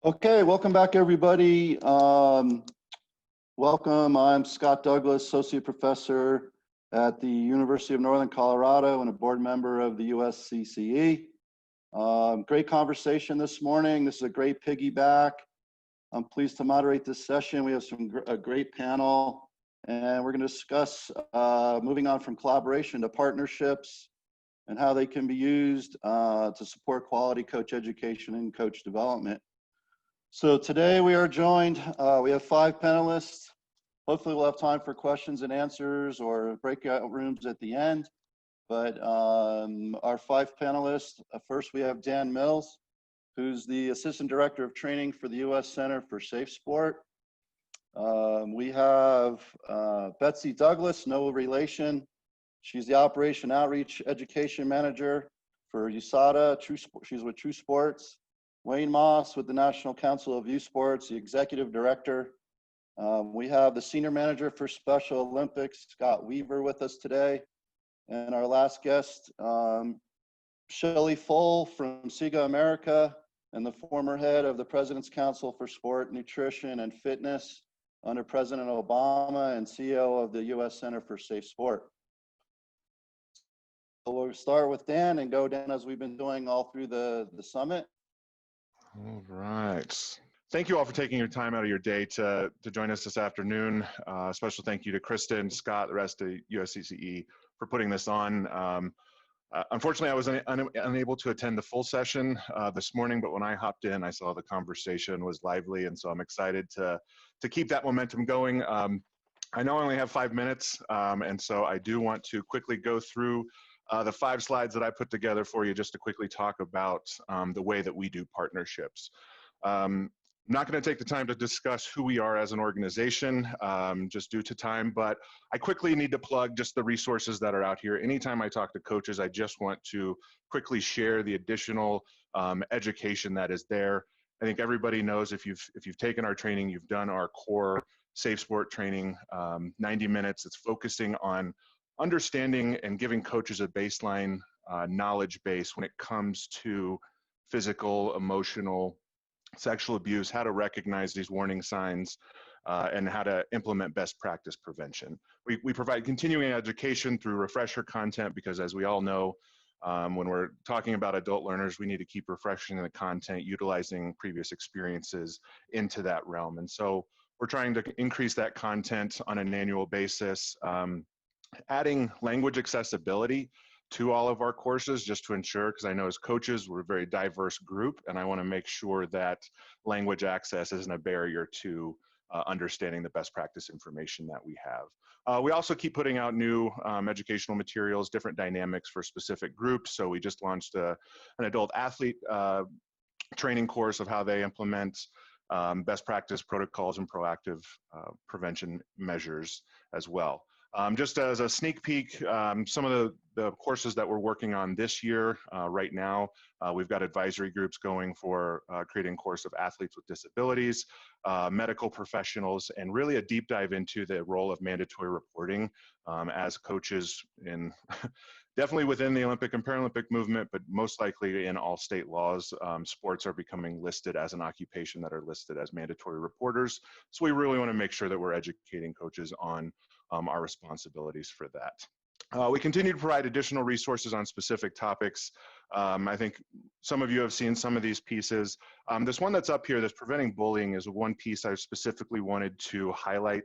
Okay, welcome back, everybody. Welcome. I'm Scott Douglass, Associate Professor at the University of Northern Colorado and a board member of the USCCE. Great conversation this morning. This is a great piggyback. I'm pleased to moderate this session. We have a great panel, and we're going to discuss moving on from collaboration to partnerships and how they can be used to support quality coach education and coach development. So today we are joined, we have 5 panelists. Hopefully we'll have time for questions and answers or breakout rooms at the end. But our 5 panelists, first we have Dan Mills, who's the Assistant Director of Training for the U.S. Center for SafeSport. We have Betsy Douglass, no relation. She's the Operation Outreach Education Manager for USADA. She's with Tru Sports. Wayne Moss with the National Council of Youth Sports, the Executive Director. We have the Senior Manager for Special Olympics, Scott Weaver, with us today. And our last guest, Shellie Pfohl from SIGA America and the former head of the President's Council for Sport, Nutrition, and Fitness under President Obama and CEO of the U.S. Center for SafeSport. So we'll start with Dan and go down as we've been doing all through the summit. All right. Thank you all for taking your time out of your day to join us this afternoon. Special thank you to Kristen, Scott, the rest of USCCE for putting this on. Unfortunately, I was unable to attend the full session this morning, but when I hopped in, I saw the conversation was lively, and so I'm excited to keep that momentum going. I know I only have 5 minutes, and so I do want to quickly go through the 5 slides that I put together for you just to quickly talk about the way that we do partnerships. I'm not going to take the time to discuss who we are as an organization, just due to time, but I quickly need to plug just the resources that are out here. Anytime I talk to coaches, I just want to quickly share the additional education that is there. I think everybody knows if you've taken our training, you've done our core SafeSport training, 90 minutes. It's focusing on understanding and giving coaches a baseline knowledge base when it comes to physical, emotional, sexual abuse, how to recognize these warning signs, and how to implement best practice prevention. We provide continuing education through refresher content because, as we all know, when we're talking about adult learners, we need to keep refreshing the content, utilizing previous experiences into that realm. And so we're trying to increase that content on an annual basis. Adding language accessibility to all of our courses just to ensure, because I know as coaches, we're a very diverse group, and I want to make sure that language access isn't a barrier to understanding the best practice information that we have. We also keep putting out new educational materials, different dynamics for specific groups. So we just launched an adult athlete training course of how they implement best practice protocols and proactive prevention measures as well. Just as a sneak peek, some of the courses that we're working on this year, right now, we've got advisory groups going for creating a course of athletes with disabilities, medical professionals, and really a deep dive into the role of mandatory reporting as coaches in definitely within the Olympic and Paralympic movement, but most likely in all state laws. Sports are becoming listed as an occupation that are listed as mandatory reporters. So we really want to make sure that we're educating coaches on our responsibilities for that. We continue to provide additional resources on specific topics. I think some of you have seen some of these pieces. This one that's up here, that's preventing bullying, is one piece I specifically wanted to highlight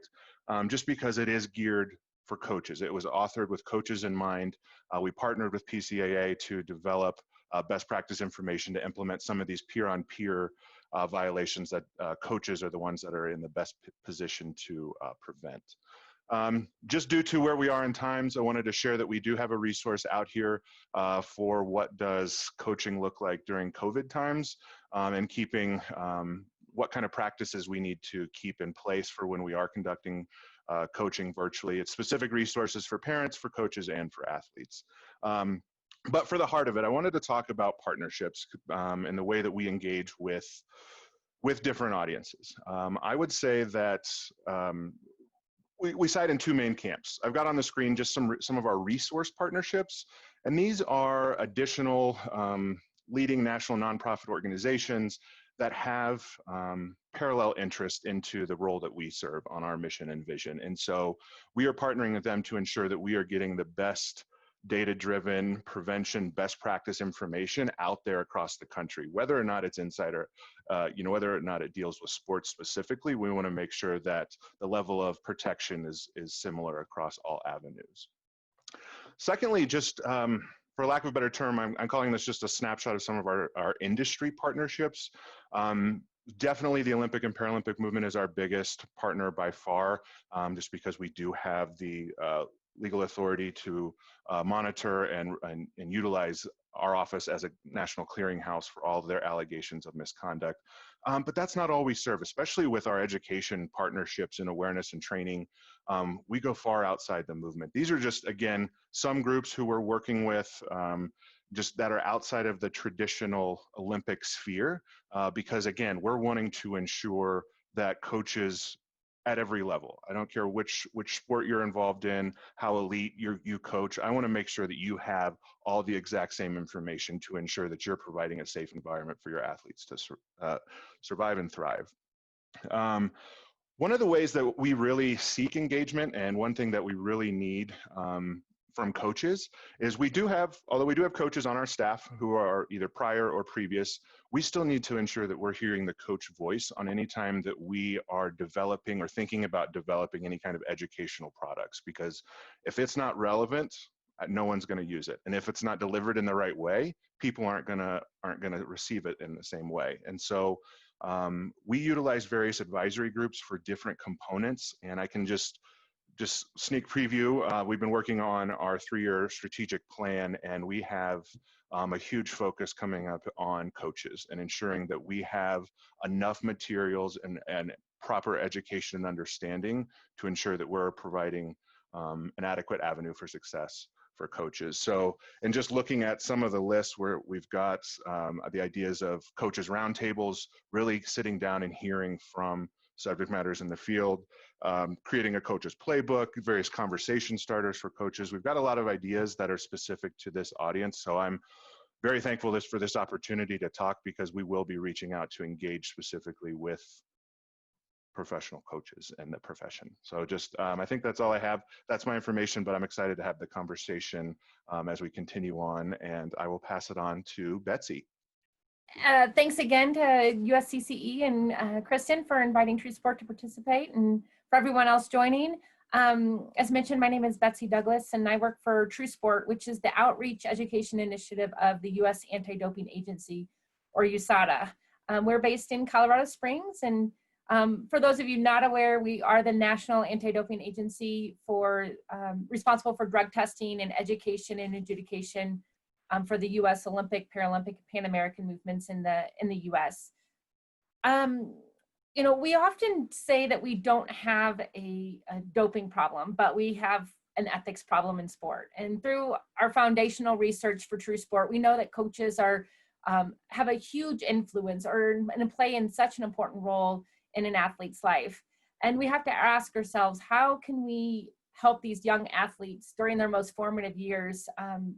just because it is geared for coaches. It was authored with coaches in mind. We partnered with PCAA to develop best practice information to implement some of these peer-on-peer violations that coaches are the ones that are in the best position to prevent. Just due to where we are in times, I wanted to share that we do have a resource out here for what does coaching look like during COVID times, and keeping what kind of practices we need to keep in place for when we are conducting coaching virtually. It's specific resources for parents, for coaches, and for athletes. But for the heart of it, I wanted to talk about partnerships and the way that we engage with different audiences. I would say that we cite in 2 main camps. I've got on the screen just some of our resource partnerships, and these are additional leading national nonprofit organizations that have parallel interest into the role that we serve on our mission and vision. And so we are partnering with them to ensure that we are getting the best data-driven prevention best practice information out there across the country, whether or not it's inside or, whether or not it deals with sports specifically. We want to make sure that the level of protection is similar across all avenues. Secondly, just for lack of a better term, I'm calling this just a snapshot of some of our industry partnerships. Definitely the Olympic and Paralympic movement is our biggest partner by far, just because we do have the legal authority to monitor and utilize our office as a national clearinghouse for all of their allegations of misconduct. But that's not all we serve, especially with our education partnerships and awareness and training. We go far outside the movement. These are just, again, some groups who we're working with just that are outside of the traditional Olympic sphere, because again, we're wanting to ensure that coaches at every level, I don't care which sport you're involved in, how elite you coach, I want to make sure that you have all the exact same information to ensure that you're providing a safe environment for your athletes to survive and thrive. One of the ways that we really seek engagement, and one thing that we really need from coaches, is although we do have coaches on our staff who are either prior or previous, we still need to ensure that we're hearing the coach voice on any time that we are developing or thinking about developing any kind of educational products, because if it's not relevant, no one's going to use it. And if it's not delivered in the right way, people aren't going to receive it in the same way. And so we utilize various advisory groups for different components, and I can just sneak preview, we've been working on our 3-year strategic plan, and we have a huge focus coming up on coaches and ensuring that we have enough materials and proper education and understanding to ensure that we're providing an adequate avenue for success for coaches. So, and just looking at some of the lists where we've got the ideas of coaches roundtables, really sitting down and hearing from subject matters in the field, creating a coach's playbook, various conversation starters for coaches. We've got a lot of ideas that are specific to this audience. So I'm very thankful for this opportunity to talk, because we will be reaching out to engage specifically with professional coaches in the profession. So just, I think that's all I have. That's my information, but I'm excited to have the conversation as we continue on, and I will pass it on to Betsy. Thanks again to USCCE and Kristen for inviting Tru Sport to participate, and for everyone else joining. As mentioned, my name is Betsy Douglass, and I work for Tru Sport, which is the outreach education initiative of the U.S. Anti-Doping Agency, or USADA. We're based in Colorado Springs, and for those of you not aware, we are the national anti-doping agency responsible for drug testing and education and adjudication for the U.S. Olympic, Paralympic, Pan American movements in the U.S. We often say that we don't have a doping problem, but we have an ethics problem in sport. And through our foundational research for Tru Sport, we know that coaches have a huge influence and play in such an important role in an athlete's life. And we have to ask ourselves, how can we help these young athletes during their most formative years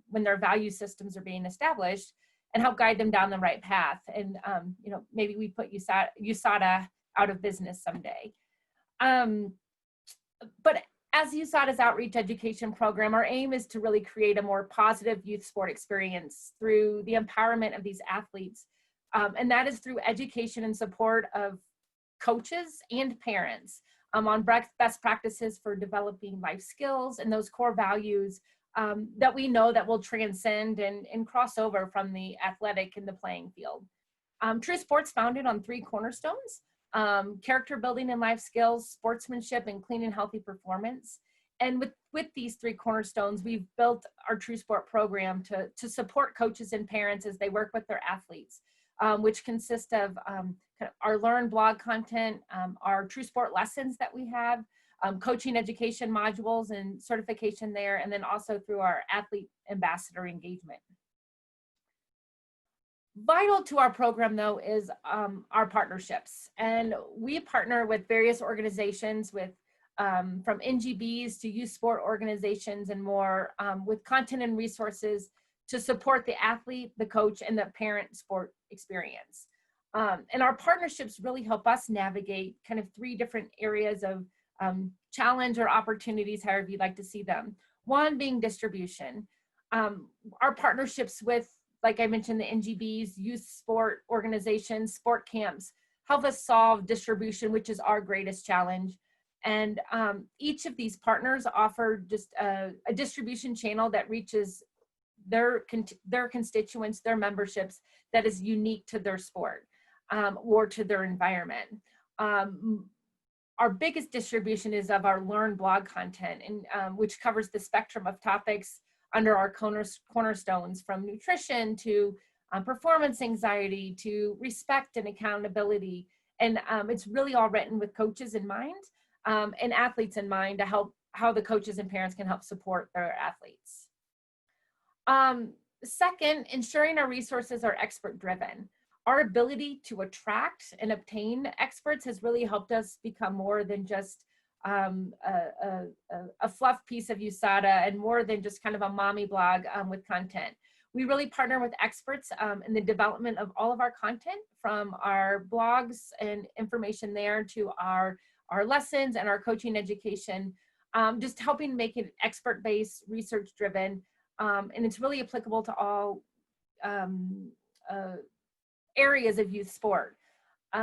when their value systems are being established, and help guide them down the right path? And maybe we put USADA out of business someday. But as USADA's outreach education program, our aim is to really create a more positive youth sport experience through the empowerment of these athletes. And that is through education and support of coaches and parents on best practices for developing life skills and those core values that we know that will transcend and cross over from the athletic and the playing field. Tru Sports founded on 3 cornerstones: character building and life skills, sportsmanship, and clean and healthy performance. And with these 3 cornerstones, we've built our Tru Sport program to support coaches and parents as they work with their athletes, which consist of our Learn blog content, our Tru Sport lessons that we have, coaching education modules and certification there, and then also through our athlete ambassador engagement. Vital to our program, though, is our partnerships. And we partner with various organizations from NGBs to youth sport organizations and more, with content and resources to support the athlete, the coach, and the parent sport experience. And our partnerships really help us navigate kind of 3 different areas of challenge or opportunities, however you'd like to see them. One being distribution. Our partnerships with, like I mentioned, the NGBs, youth sport organizations, sport camps, help us solve distribution, which is our greatest challenge. And each of these partners offer just a distribution channel that reaches their constituents, their memberships, that is unique to their sport or to their environment. Our biggest distribution is of our Learn blog content, and which covers the spectrum of topics under our cornerstones, from nutrition to performance anxiety to respect and accountability. And it's really all written with coaches in mind and athletes in mind, to help how the coaches and parents can help support their athletes. Second, ensuring our resources are expert driven. Our ability to attract and obtain experts has really helped us become more than just a fluff piece of USADA, and more than just kind of a mommy blog with content. We really partner with experts in the development of all of our content, from our blogs and information there to our lessons and our coaching education, just helping make it expert-based, research-driven, and it's really applicable to all areas of youth sport.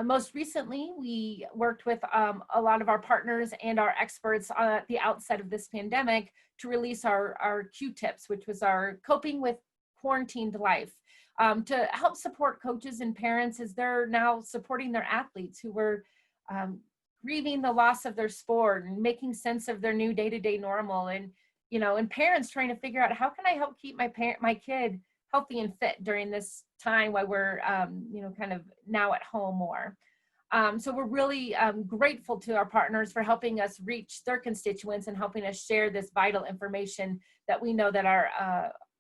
Most recently, we worked with a lot of our partners and our experts at the outset of this pandemic to release our Q-tips, which was our coping with quarantined life, to help support coaches and parents as they're now supporting their athletes who were grieving the loss of their sport and making sense of their new day-to-day normal, and and parents trying to figure out, how can I help keep my kid healthy and fit during this time while we're kind of now at home more. So we're really grateful to our partners for helping us reach their constituents and helping us share this vital information that we know that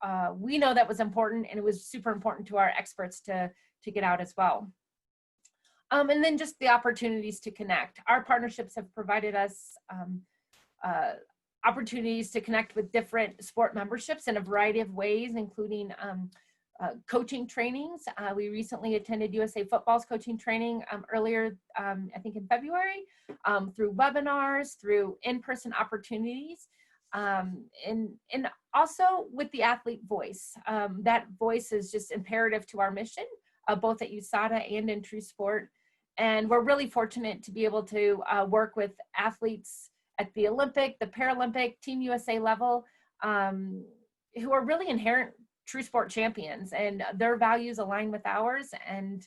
that was important, and it was super important to our experts to get out as well. And then just the opportunities to connect. Our partnerships have provided us opportunities to connect with different sport memberships in a variety of ways, including coaching trainings. We recently attended USA Football's coaching training earlier, I think in February, through webinars, through in-person opportunities, and also with the athlete voice. That voice is just imperative to our mission, both at USADA and in Tru Sport. And we're really fortunate to be able to work with athletes at the Olympic, the Paralympic, Team USA level, who are really inherent Tru Sport champions, and their values align with ours, and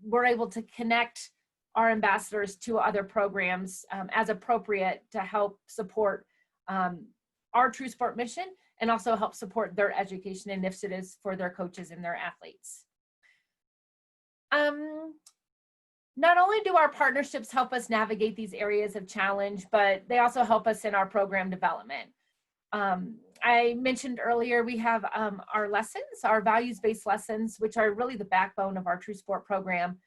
we're able to connect our ambassadors to other programs as appropriate to help support our Tru Sport mission, and also help support their education initiatives for their coaches and their athletes. Not only do our partnerships help us navigate these areas of challenge, but they also help us in our program development. I mentioned earlier, we have our lessons, our values-based lessons, which are really the backbone of our Tru Sport program.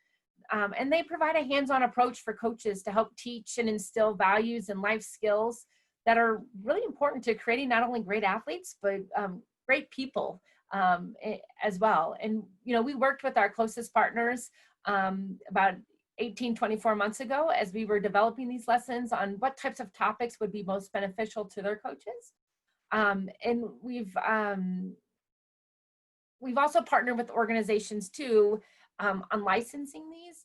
And they provide a hands-on approach for coaches to help teach and instill values and life skills that are really important to creating not only great athletes, but great people as well. And, we worked with our closest partners about 24 months ago as we were developing these lessons on what types of topics would be most beneficial to their coaches. And we've also partnered with organizations too on licensing these,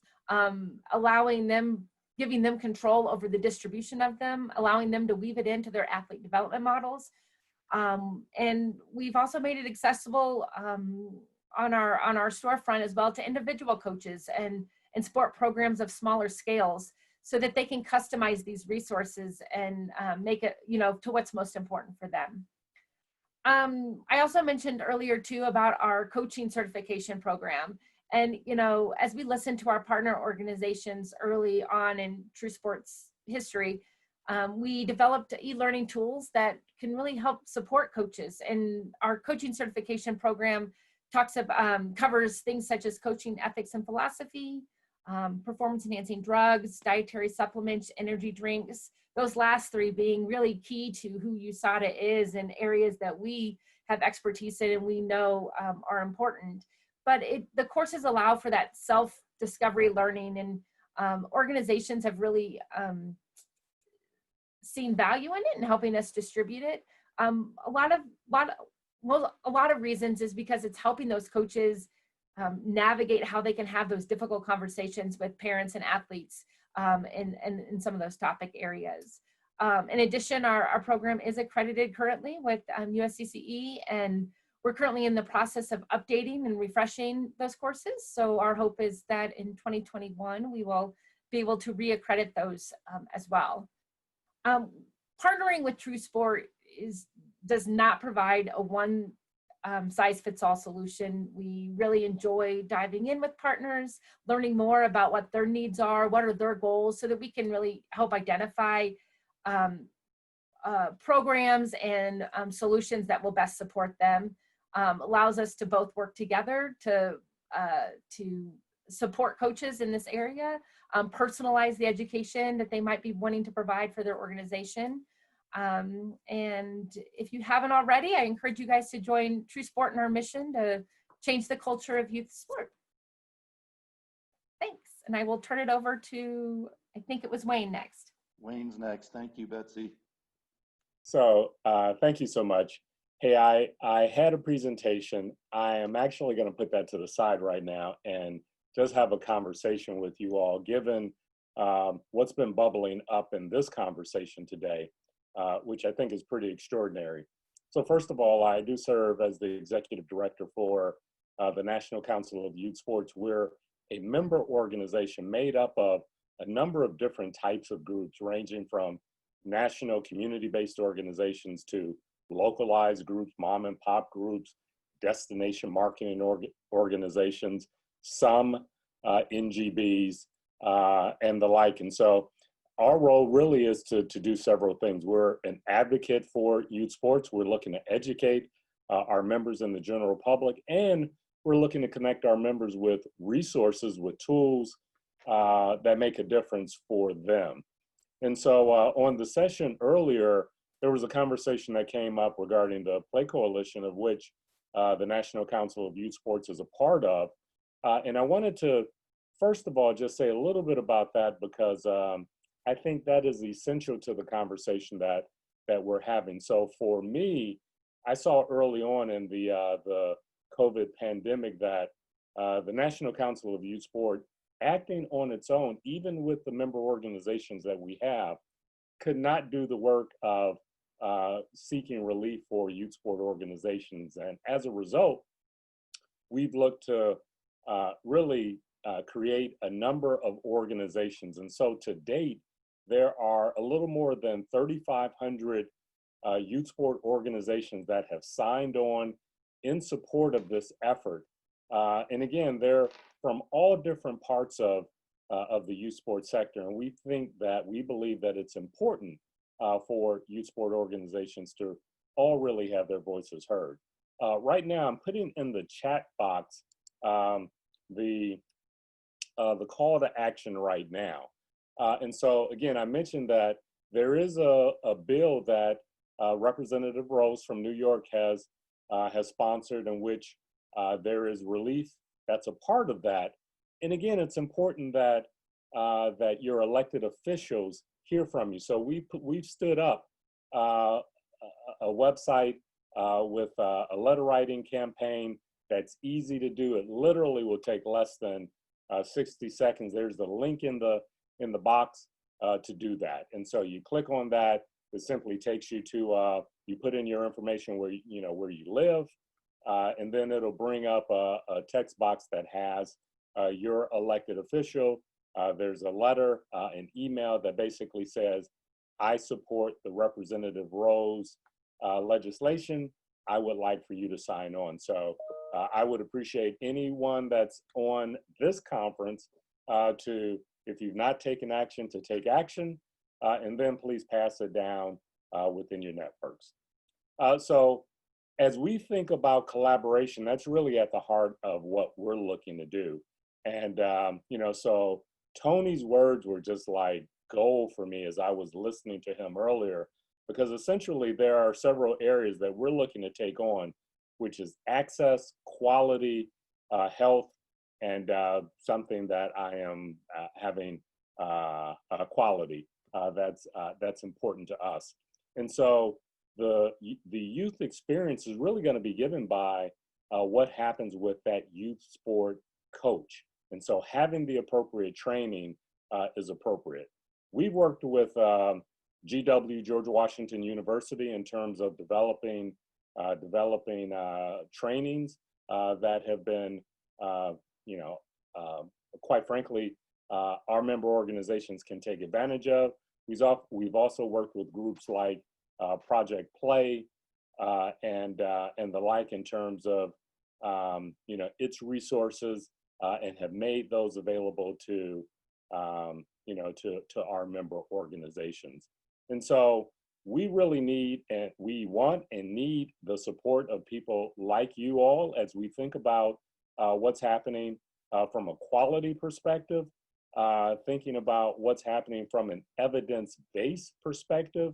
giving them control over the distribution of them, allowing them to weave it into their athlete development models. And we've also made it accessible on our storefront as well to individual coaches and sport programs of smaller scales, so that they can customize these resources and make it, to what's most important for them. I also mentioned earlier too about our coaching certification program. And, as we listened to our partner organizations early on in Tru Sports history, we developed e-learning tools that can really help support coaches. And our coaching certification program covers things such as coaching ethics and philosophy, performance enhancing drugs, dietary supplements, energy drinks, those last 3 being really key to who USADA is and areas that we have expertise in and we know are important. but the courses allow for that self-discovery learning, and organizations have really seen value in it and helping us distribute it. A lot of reasons is because it's helping those coaches navigate how they can have those difficult conversations with parents and athletes in some of those topic areas. In addition, our program is accredited currently with USCCE, and we're currently in the process of updating and refreshing those courses. So our hope is that in 2021, we will be able to reaccredit those as well. Partnering with Tru Sport does not provide a one size fits all solution. We really enjoy diving in with partners, learning more about what their needs are, what are their goals, so that we can really help identify programs and solutions that will best support them. Allows us to both work together to support coaches in this area, personalize the education that they might be wanting to provide for their organization. And if you haven't already, I encourage you guys to join Tru Sport in our mission to change the culture of youth sport. Thanks. And I will turn it over to, I think it was Wayne next. Wayne's next. Thank you, Betsy. So thank you so much. Hey, I had a presentation. I am actually going to put that to the side right now and just have a conversation with you all, given what's been bubbling up in this conversation today, which I think is pretty extraordinary. So first of all, I do serve as the executive director for the National Council of Youth Sports. We're a member organization made up of a number of different types of groups, ranging from national community-based organizations to localized groups, mom and pop groups, destination marketing organizations, some NGBs, and the like. And so our role really is to do several things. We're an advocate for youth sports. We're looking to educate our members and the general public, and we're looking to connect our members with resources, with tools that make a difference for them. And so on the session earlier, there was a conversation that came up regarding the Play Coalition, of which the National Council of Youth Sports is a part of. And I wanted to, first of all, just say a little bit about that, because I think that is essential to the conversation that we're having. So for me, I saw early on in the COVID pandemic that the National Council of Youth Sport, acting on its own, even with the member organizations that we have, could not do the work of seeking relief for youth sport organizations. And as a result, we've looked to really create a number of organizations. And so to date, there are a little more than 3,500 youth sport organizations that have signed on in support of this effort. And again, they're from all different parts of the youth sport sector. And we believe that it's important for youth sport organizations to all really have their voices heard. Right now, I'm putting in the chat box the call to action right now. And so again, I mentioned that there is a bill that Representative Rose from New York has sponsored, in which there is relief that's a part of that. And again, it's important that that your elected officials hear from you. So we've stood up a website with a letter writing campaign that's easy to do. It literally will take less than 60 seconds. There's the link in the box to do that. And so you click on that. It simply takes you to you put in your information where you live, and then it'll bring up a text box that has your elected official. There's a letter, an email that basically says, I support the Representative Rose legislation. I would like for you to sign on. So I would appreciate anyone that's on this conference to, if you've not taken action, to take action, and then please pass it down within your networks. So as we think about collaboration, that's really at the heart of what we're looking to do. And, so Tony's words were just like gold for me as I was listening to him earlier, because essentially there are several areas that we're looking to take on, which is access, quality, health, and something that I am having quality that's important to us. And so the youth experience is really going to be given by what happens with that youth sport coach. And so having the appropriate training is appropriate. We've worked with GW, George Washington University, in terms of developing trainings that have been, quite frankly, our member organizations can take advantage of. We've also worked with groups like Project Play and the like in terms of its resources and have made those available to our member organizations. And so we really need, and we want and need the support of people like you all as we think about what's happening from a quality perspective, thinking about what's happening from an evidence-based perspective.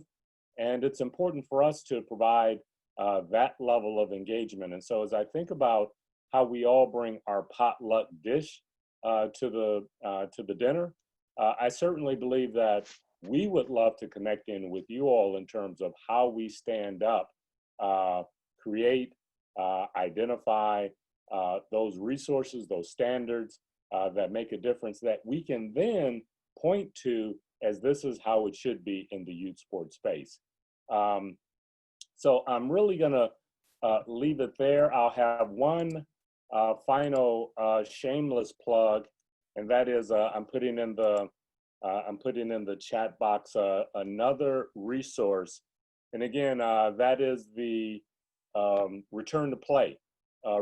And it's important for us to provide that level of engagement. And so as I think about how we all bring our potluck dish to the dinner, I certainly believe that we would love to connect in with you all in terms of how we stand up, create, identify those resources, those standards that make a difference that we can then point to as this is how it should be in the youth sport space. So I'm really gonna leave it there. I'll have one final shameless plug, and that is I'm putting in the chat box another resource, and again that is the Return to Play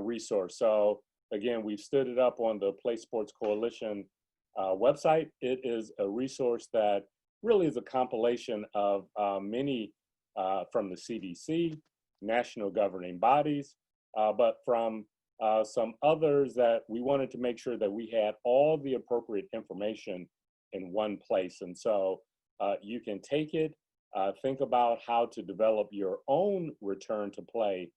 resource. So again, we've stood it up on the Play Sports Coalition website. It is a resource that really is a compilation of many from the CDC, national governing bodies, but from some others that we wanted to make sure that we had all the appropriate information in one place. And so you can take it, think about how to develop your own return to play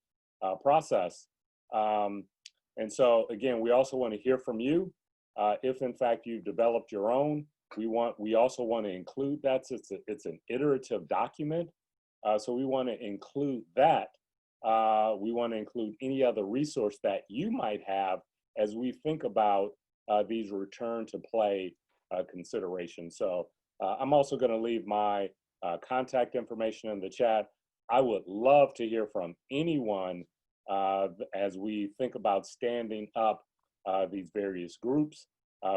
process. And so again, we also want to hear from you. If in fact you've developed your own, we also want to include that. It's an iterative document. So we want to include that. We want to include any other resource that you might have as we think about these return to play considerations. So I'm also going to leave my contact information in the chat. I would love to hear from anyone as we think about standing up these various groups,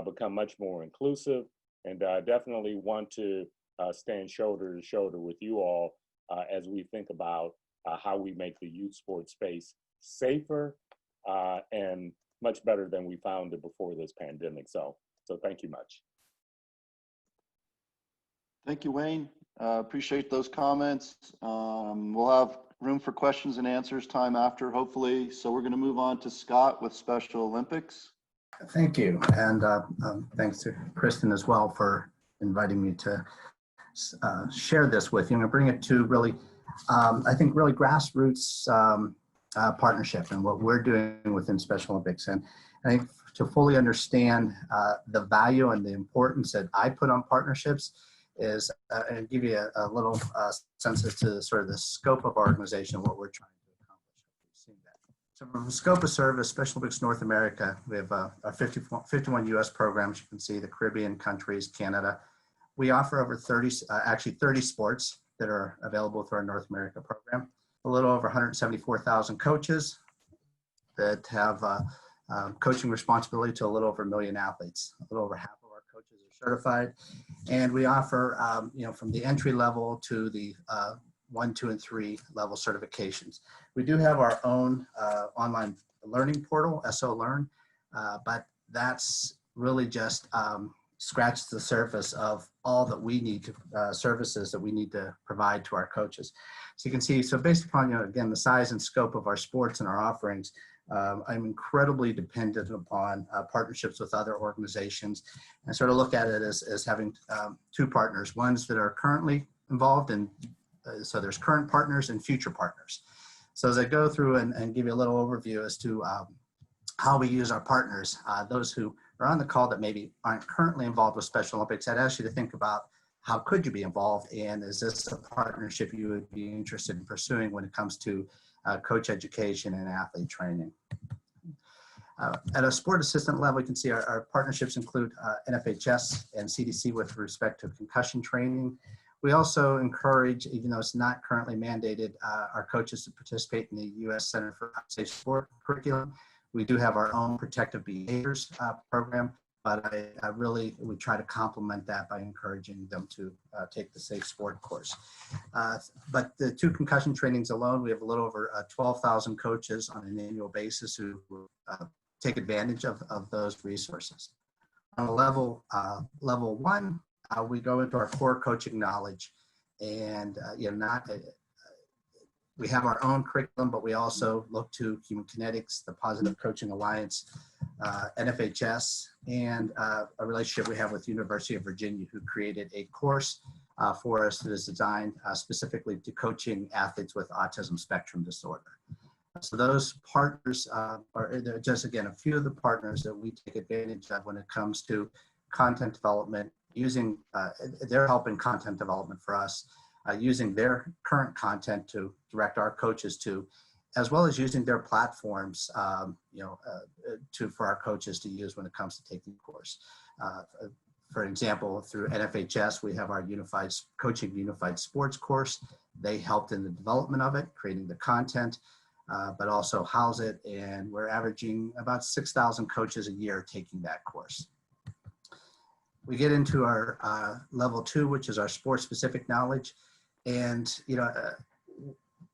become much more inclusive, and definitely want to stand shoulder to shoulder with you all as we think about how we make the youth sports space safer and much better than we found it before this pandemic. So thank you much. Thank you, Wayne. Appreciate those comments. We'll have room for questions and answers time after, hopefully. So we're going to move on to Scott with Special Olympics. Thank you. And thanks to Kristen as well for inviting me to share this with you. I'm going to bring it to really, I think, really grassroots partnership and what we're doing within Special Olympics. And I think to fully understand the value and the importance that I put on partnerships is, and give you a little sense as to sort of the scope of our organization and what we're trying to accomplish. So from the scope of service, Special Olympics North America, we have our 51 US programs. You can see the Caribbean countries, Canada. We offer over 30 sports that are available through our North America program. A little over 174,000 coaches that have coaching responsibility to a little over 1 million athletes. A little over half of our coaches are certified. And we offer, from the entry level to the 1, 2, and 3 level certifications. We do have our own online learning portal, SO Learn, but that's really just scratched the surface of all that we need to, services that we need to provide to our coaches. So you can see, so based upon, again, the size and scope of our sports and our offerings, I'm incredibly dependent upon partnerships with other organizations, and sort of look at it as having 2 partners, ones that are currently involved in, so there's current partners and future partners. So as I go through and give you a little overview as to how we use our partners. Those who are on the call that maybe aren't currently involved with Special Olympics, I'd ask you to think about how could you be involved, and is this a partnership you would be interested in pursuing when it comes to coach education and athlete training. At a sport assistant level, you can see our partnerships include NFHS and CDC with respect to concussion training. We also encourage, even though it's not currently mandated, our coaches to participate in the U.S. Center for SafeSport curriculum. We do have our own protective behaviors program, but I really would try to complement that by encouraging them to take the SafeSport course. But the 2 concussion trainings alone, we have a little over 12,000 coaches on an annual basis who take advantage of those resources. On a level 1, we go into our core coaching knowledge, and we have our own curriculum, but we also look to Human Kinetics, the Positive Coaching Alliance, NFHS, and a relationship we have with University of Virginia, who created a course for us that is designed specifically to coaching athletes with autism spectrum disorder. So those partners are just, again, a few of the partners that we take advantage of when it comes to content development, using their help in content development for us, using their current content to direct our coaches to, as well as using their platforms, for our coaches to use when it comes to taking the course. For example, through NFHS, we have our Unified Sports course. They helped in the development of it, creating the content, but also house it, and we're averaging about 6,000 coaches a year taking that course. We get into our level 2, which is our sport-specific knowledge, and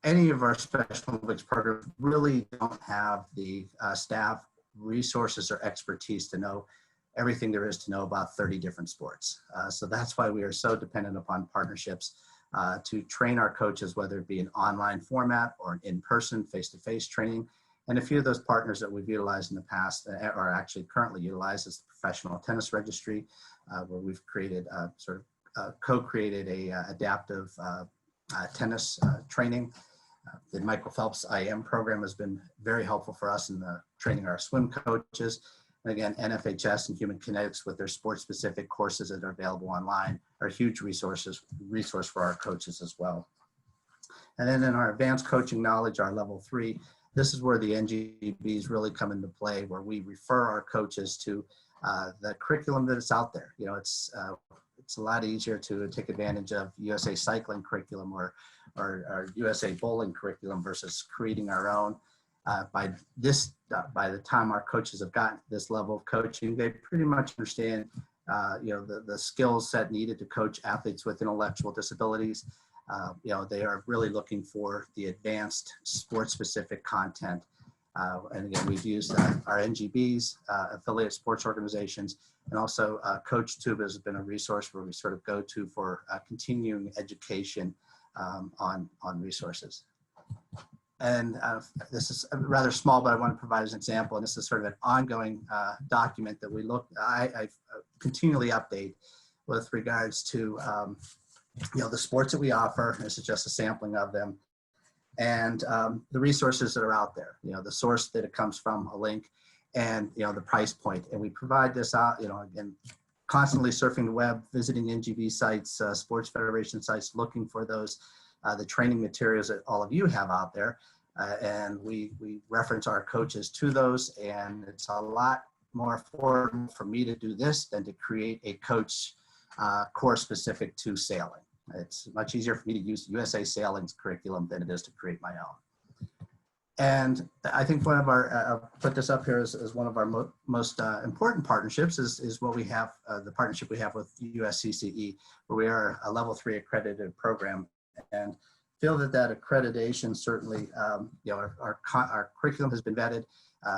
any of our Special Olympics programs really don't have the staff, resources, or expertise to know everything there is to know about 30 different sports. So that's why we are so dependent upon partnerships to train our coaches, whether it be an online format or an in-person, face-to-face training. And a few of those partners that we've utilized in the past are actually currently utilized as the Professional Tennis Registry, where we've created co-created a adaptive tennis training. The Michael Phelps IM program has been very helpful for us in training our swim coaches. And again, NFHS and Human Kinetics with their sport-specific courses that are available online are huge resource for our coaches as well. And then in our advanced coaching knowledge, our level 3, this is where the NGBs really come into play, where we refer our coaches to the curriculum that is out there. It's a lot easier to take advantage of USA cycling curriculum or USA bowling curriculum versus creating our own. By the time our coaches have gotten to this level of coaching, they pretty much understand, the skill set needed to coach athletes with intellectual disabilities. They are really looking for the advanced sport-specific content. And again, we've used our NGBs, affiliate sports organizations, and also CoachTube has been a resource where we sort of go to for continuing education on resources. And this is rather small, but I want to provide as an example. And this is sort of an ongoing document that I continually update with regards to the sports that we offer. This is just a sampling of them, and the resources that are out there. The source that it comes from, a link, and the price point. And we provide this out. Again, constantly surfing the web, visiting NGB sites, sports federation sites, looking for those. The training materials that all of you have out there, and we reference our coaches to those, and it's a lot more affordable for me to do this than to create a coach course specific to sailing. It's much easier for me to use USA Sailing's curriculum than it is to create my own. And I think one of our, I'll put this up here as one of our most important partnerships is what we have, the partnership we have with USCCE, where we are a level 3 accredited program, and feel that accreditation certainly, our curriculum has been vetted.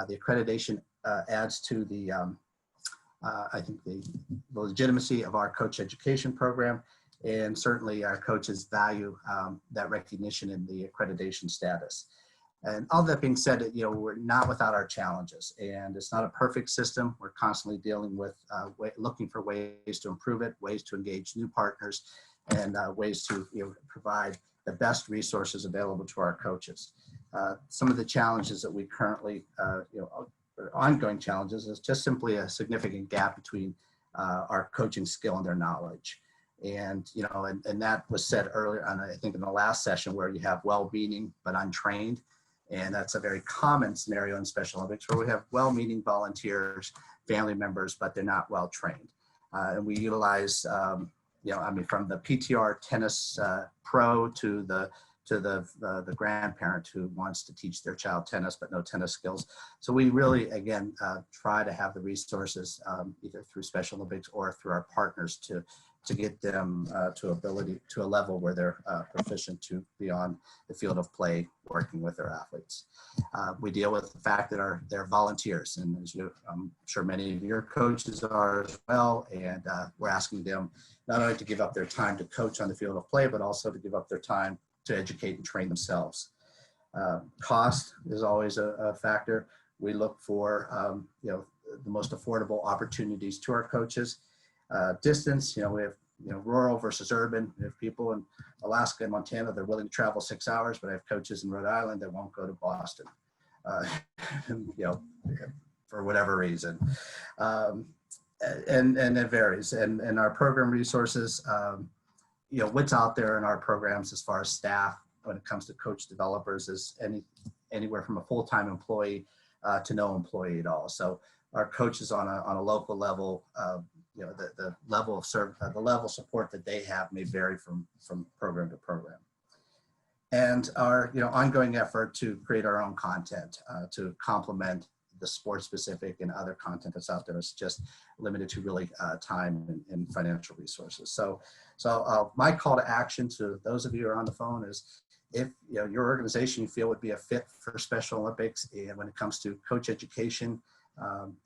The accreditation adds to the, I think the legitimacy of our coach education program, and certainly our coaches value that recognition in the accreditation status. And all that being said, we're not without our challenges, and it's not a perfect system. We're constantly dealing with looking for ways to improve it, ways to engage new partners, and ways to provide the best resources available to our coaches. Some of the challenges that we currently ongoing challenges is just simply a significant gap between our coaching skill and their knowledge. And, you know, and that was said earlier on, I think in the last session, where you have well-meaning but untrained. And that's a very common scenario in Special Olympics, where we have well-meaning volunteers, family members, but they're not well-trained. And we utilize, you know, I mean, from the PTR tennis pro to the grandparent who wants to teach their child tennis but no tennis skills. So we really, again, try to have the resources either through Special Olympics or through our partners to get them to a level where they're proficient to be on the field of play working with their athletes. We deal with the fact that they're volunteers, and as I'm sure many of your coaches are as well, and we're asking them not only to give up their time to coach on the field of play, but also to give up their time to educate and train themselves. Cost is always a factor. We look for you know, the most affordable opportunities to our coaches. Distance, you know, we have, you know, rural versus urban. We have people in Alaska and Montana, they're willing to travel 6 hours, but I have coaches in Rhode Island that won't go to Boston, you know, for whatever reason. And it varies. And our program resources, you know, what's out there in our programs as far as staff when it comes to coach developers is anywhere from a full-time employee to no employee at all. So our coaches on a local level, you know, the level of support that they have may vary from program to program. And our, you know, ongoing effort to create our own content to complement the sport specific and other content that's out there is just limited to really time and financial resources. So my call to action to those of you who are on the phone is, if you know your organization you feel would be a fit for Special Olympics and when it comes to coach education,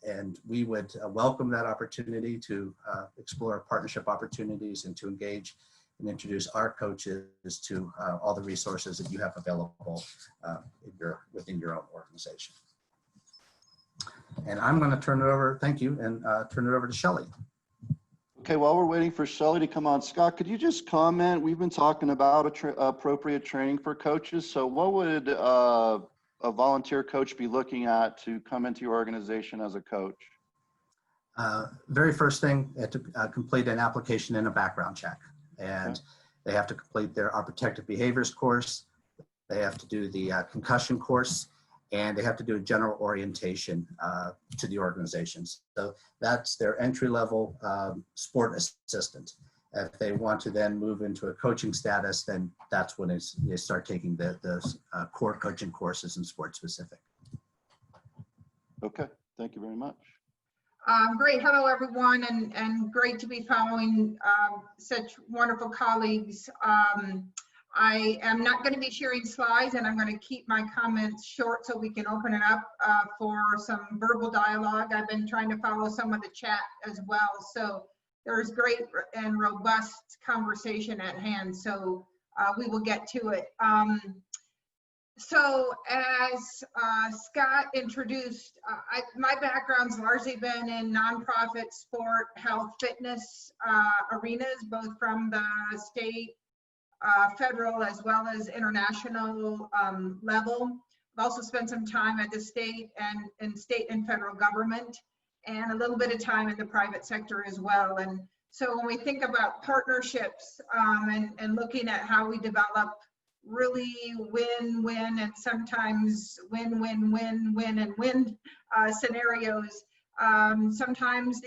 and we would welcome that opportunity to explore partnership opportunities and to engage and introduce our coaches to all the resources that you have available within your own organization. And I'm going to turn it over, thank you, and turn it over to Shellie. Okay, while we're waiting for Shellie to come on, Scott, could you just comment? We've been talking about appropriate training for coaches. So what would a volunteer coach be looking at to come into your organization as a coach? Very first thing, to complete an application and a background check. And they have to complete their Our Protective Behaviors course. They have to do the concussion course, and they have to do a general orientation to the organizations. So that's their entry-level sport assistant. If they want to then move into a coaching status, then that's when they start taking the core coaching courses in sport specific. Okay, thank you very much. Great, hello everyone, and great to be following such wonderful colleagues. I am not going to be sharing slides, and I'm going to keep my comments short so we can open it up for some verbal dialogue. I've been trying to follow some of the chat as well, so there's great and robust conversation at hand, so we will get to it. So as Scott introduced, my background's largely been in nonprofit sport, health, fitness arenas, both from the state, federal, as well as international level. I've also spent some time at the state and federal government, and a little bit of time in the private sector as well. And so when we think about partnerships and looking at how we develop really win-win and sometimes win-win-win-win-and-win scenarios, sometimes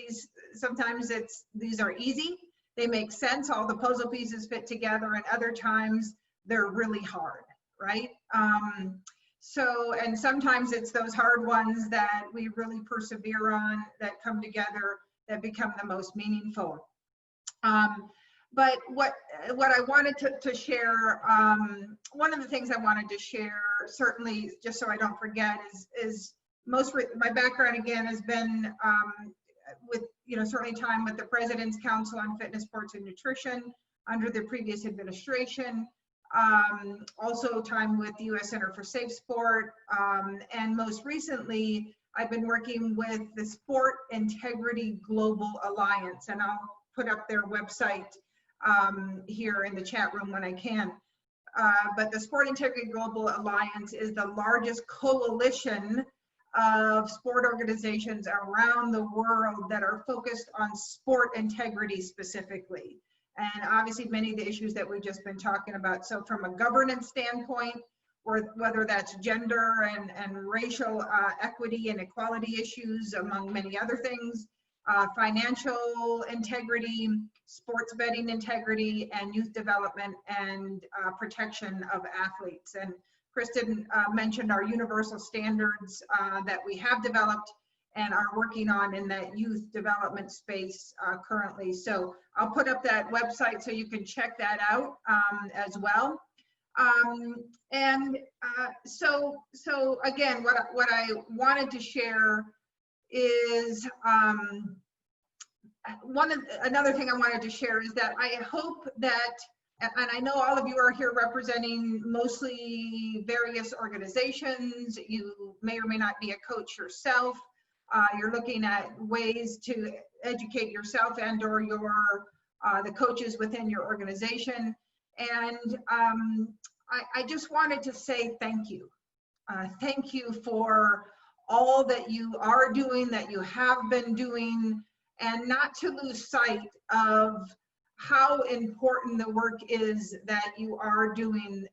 these are easy. They make sense, all the puzzle pieces fit together, and other times they're really hard, right? And sometimes it's those hard ones that we really persevere on, that come together, that become the most meaningful. But what I wanted to share, one of the things I wanted to share, certainly just so I don't forget, is my background again has been with, certainly time with the President's Council on Fitness, Sports, and Nutrition under the previous administration. Also time with the U.S. Center for SafeSport, and most recently, I've been working with the Sport Integrity Global Alliance, and I'll put up their website here in the chat room when I can. But the Sport Integrity Global Alliance is the largest coalition of sport organizations around the world that are focused on sport integrity specifically. And obviously many of the issues that we've just been talking about. So from a governance standpoint, or whether that's gender and racial equity and equality issues, among many other things, financial integrity, sports betting integrity, and youth development and protection of athletes. And Kristen mentioned our universal standards that we have developed and are working on in that youth development space currently. So I'll put up that website so you can check that out as well. So again, what I wanted to share is another thing I wanted to share is that I hope that, and I know all of you are here representing mostly various organizations. You may or may not be a coach yourself. You're looking at ways to educate yourself and or the coaches within your organization. And I just wanted to say thank you. Thank you for all that you are doing, that you have been doing, and not to lose sight of how important the work is that you are doing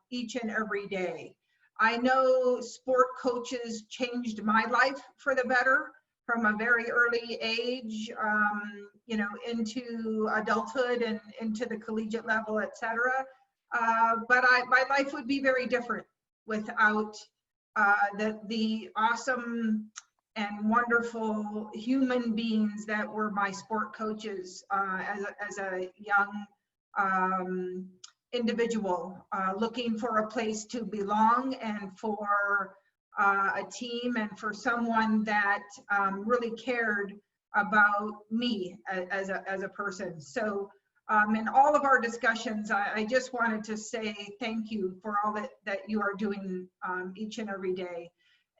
each and every day. I know sport coaches changed my life for the better from a very early age, you know, into adulthood and into the collegiate level, et cetera. But my life would be very different without the awesome and wonderful human beings that were my sport coaches as a young individual looking for a place to belong and for a team and for someone that really cared about me as a person. So in all of our discussions, I just wanted to say thank you for all that you are doing each and every day.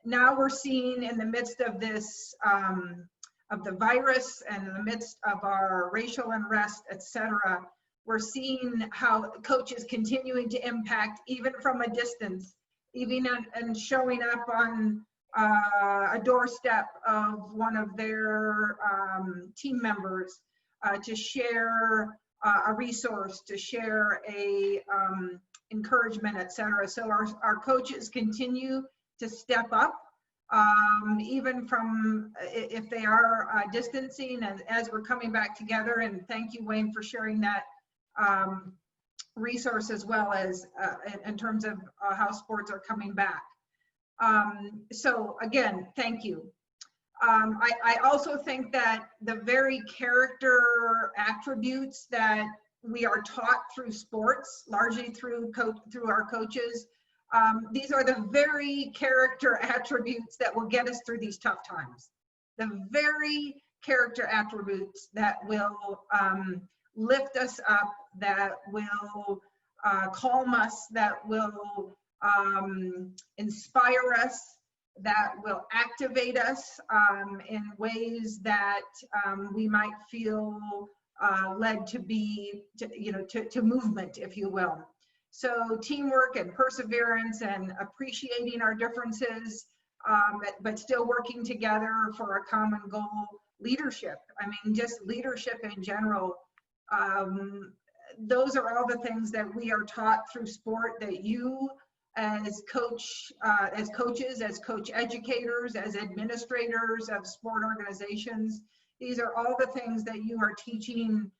Now we're seeing in the midst of this, of the virus and in the midst of our racial unrest, et cetera, we're seeing how coaches continuing to impact even from a distance, even and showing up on a doorstep of one of their team members to share a resource, to share a encouragement, et cetera. So our coaches continue to step up, even from if they are distancing and as we're coming back together. And thank you, Wayne, for sharing that resource as well as in terms of how sports are coming back. So again, thank you. I also think that the very character attributes that we are taught through sports, largely through our coaches, these are the very character attributes that will get us through these tough times. The very character attributes that will lift us up, that will calm us, that will inspire us, that will activate us in ways that we might feel led to be, to movement, if you will. So teamwork and perseverance and appreciating our differences, but still working together for a common goal. Leadership, I mean, just leadership in general. Those are all the things that we are taught through sport, that you as coaches, as coach educators, as administrators of sport organizations, these are all the things that you are teaching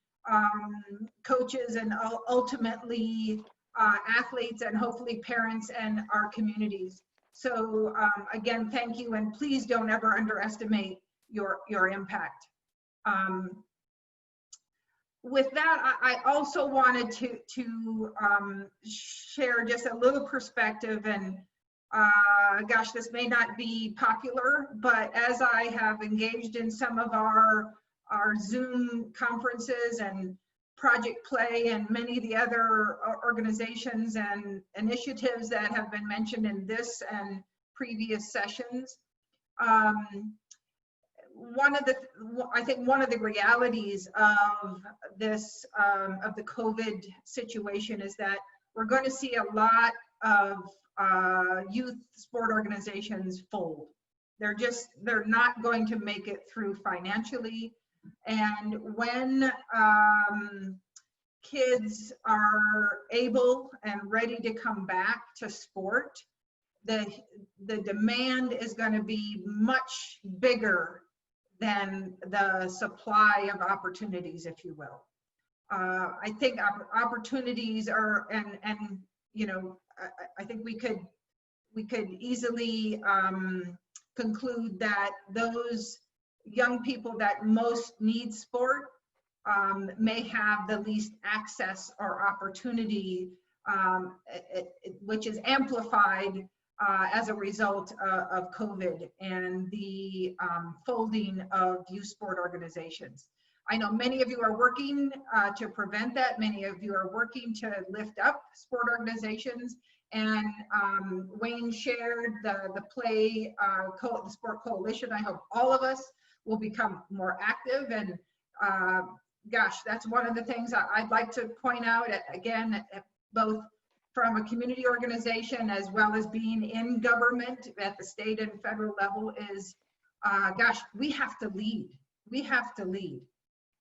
coaches and ultimately athletes and hopefully parents and our communities. So again, thank you, and please don't ever underestimate your impact. With that, I also wanted to share just a little perspective, and gosh, this may not be popular, but as I have engaged in some of our Zoom conferences and Project Play and many of the other organizations and initiatives that have been mentioned in this and previous sessions, I think one of the realities of this, of the COVID situation is that we're going to see a lot of youth sport organizations fold. they're not going to make it through financially. And when kids are able and ready to come back to sport, the demand is going to be much bigger than the supply of opportunities, if you will. I think opportunities are, and you know, I think we could easily conclude that those young people that most need sport may have the least access or opportunity, which is amplified as a result of COVID and the folding of youth sport organizations. I know many of you are working to prevent that. Many of you are working to lift up sport organizations. And Wayne shared the Sport Coalition. I hope all of us will become more active. And gosh, that's one of the things I'd like to point out, again, both from a community organization as well as being in government at the state and federal level is, gosh, we have to lead. We have to lead.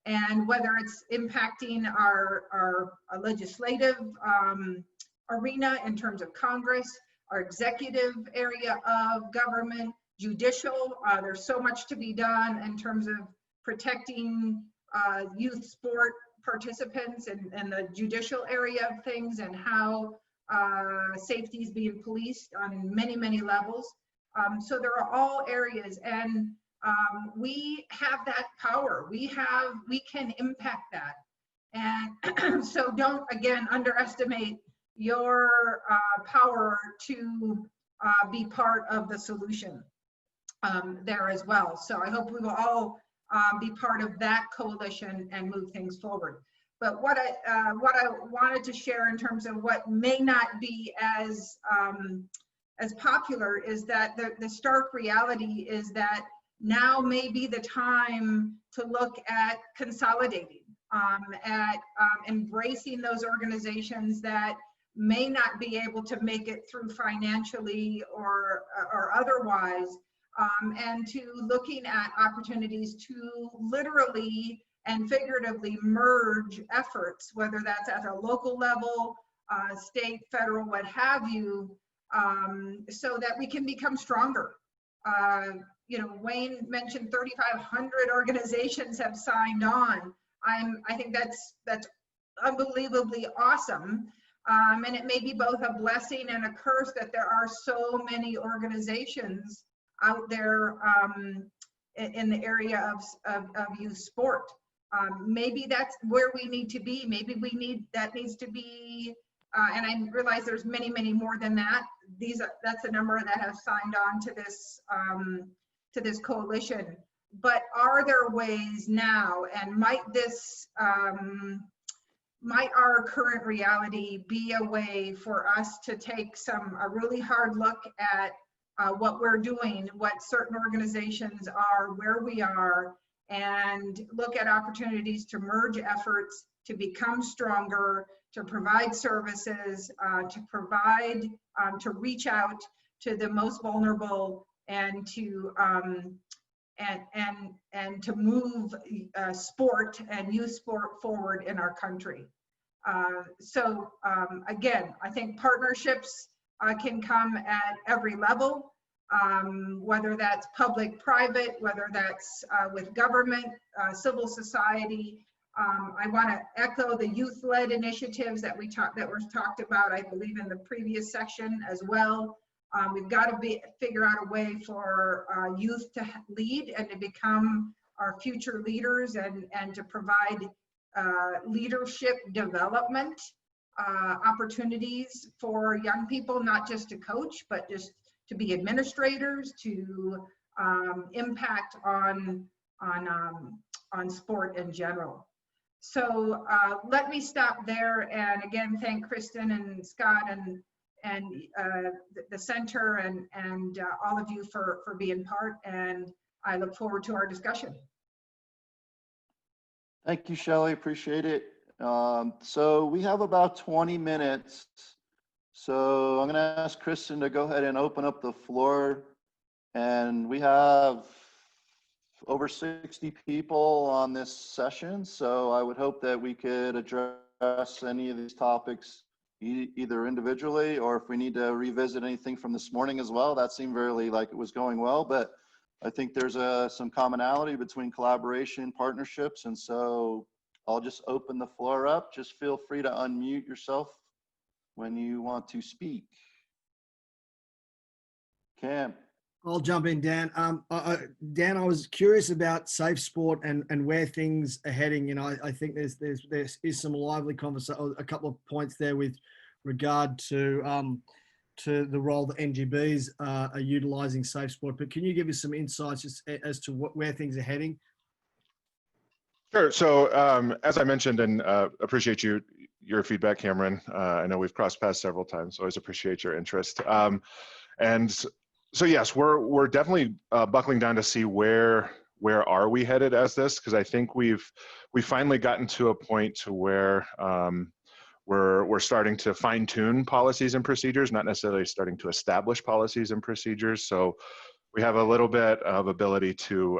And whether it's impacting our legislative arena in terms of Congress, our executive area of government, judicial, there's so much to be done in terms of protecting youth sport participants and the judicial area of things, and how safety is being policed on many, many levels. So there are all areas, and we have that power. We can impact that. And so don't, again, underestimate your power to be part of the solution there as well. So I hope we will all be part of that coalition and move things forward. But what I wanted to share in terms of what may not be as popular is that the stark reality is that now may be the time to look at consolidating, at embracing those organizations that may not be able to make it through financially or otherwise, and to looking at opportunities to literally and figuratively merge efforts, whether that's at a local level, state, federal, what have you, so that we can become stronger. You know, Wayne mentioned 3,500 organizations have signed on. I think that's unbelievably awesome. And it may be both a blessing and a curse that there are so many organizations out there in the area of youth sport. Maybe that's where we need to be. Maybe that needs to be, and I realize there's many, many more than that. That's the number that have signed on to this coalition. But are there ways now, and might our current reality be a way for us to take a really hard look at what we're doing, what certain organizations are, where we are, and look at opportunities to merge efforts, to become stronger, to provide services, to reach out to the most vulnerable, and to move sport and youth sport forward in our country. So again, I think partnerships can come at every level, whether that's public, private, whether that's with government, civil society. I want to echo the youth-led initiatives that were talked about, I believe, in the previous section as well. We've got to figure out a way for youth to lead and to become our future leaders, and to provide leadership development opportunities for young people, not just to coach, but just to be administrators, to impact on sport in general. So let me stop there, and again thank Kristen and Scott and the center and all of you for being part, and I look forward to our discussion. Thank you, Shellie. Appreciate it. So we have about 20 minutes. So I'm going to ask Kristen to go ahead and open up the floor And we have over 60 people on this session, so I would hope that we could address any of these topics either individually, or if we need to revisit anything from this morning as well. That seemed really like it was going well, but I think there's some commonality between collaboration, partnerships, and so I'll just open the floor up. Just feel free to unmute yourself when you want to speak. Cam. I'll jump in, Dan. Dan, I was curious about SafeSport and where things are heading. You know, I think there is some lively conversation, a couple of points there with regard to the role that NGBs are utilising SafeSport. But can you give us some insights as to where things are heading? Sure. So as I mentioned, and appreciate your feedback, Cameron. I know we've crossed paths several times, so always appreciate your interest. And so yes, we're definitely buckling down to see where are we headed as this, because I think we've finally gotten to a point to where we're starting to fine tune policies and procedures, not necessarily starting to establish policies and procedures. So we have a little bit of ability to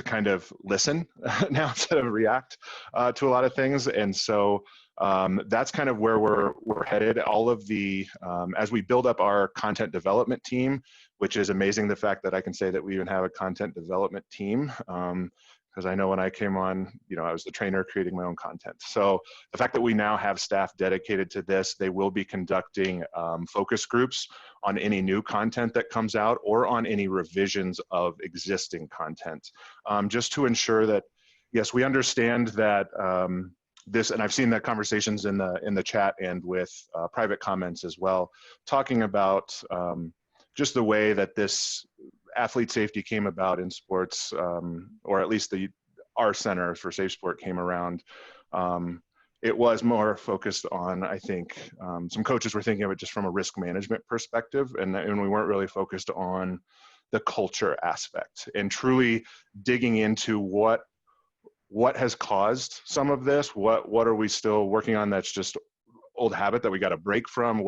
kind of listen now instead of react to a lot of things. And so that's kind of where we're headed. All of the, as we build up our content development team, which is amazing, the fact that I can say that we even have a content development team, because I know when I came on, you know, I was the trainer creating my own content. So the fact that we now have staff dedicated to this, they will be conducting focus groups on any new content that comes out or on any revisions of existing content, just to ensure that, yes, we understand that this, and I've seen the conversations in the chat and with private comments as well, talking about just the way that this athlete safety came about in sports, or at least our center for SafeSport came around. It was more focused on, I think, some coaches were thinking of it just from a risk management perspective, and we weren't really focused on the culture aspect and truly digging into what has caused some of this, what are we still working on that's just old habit that we got to break from,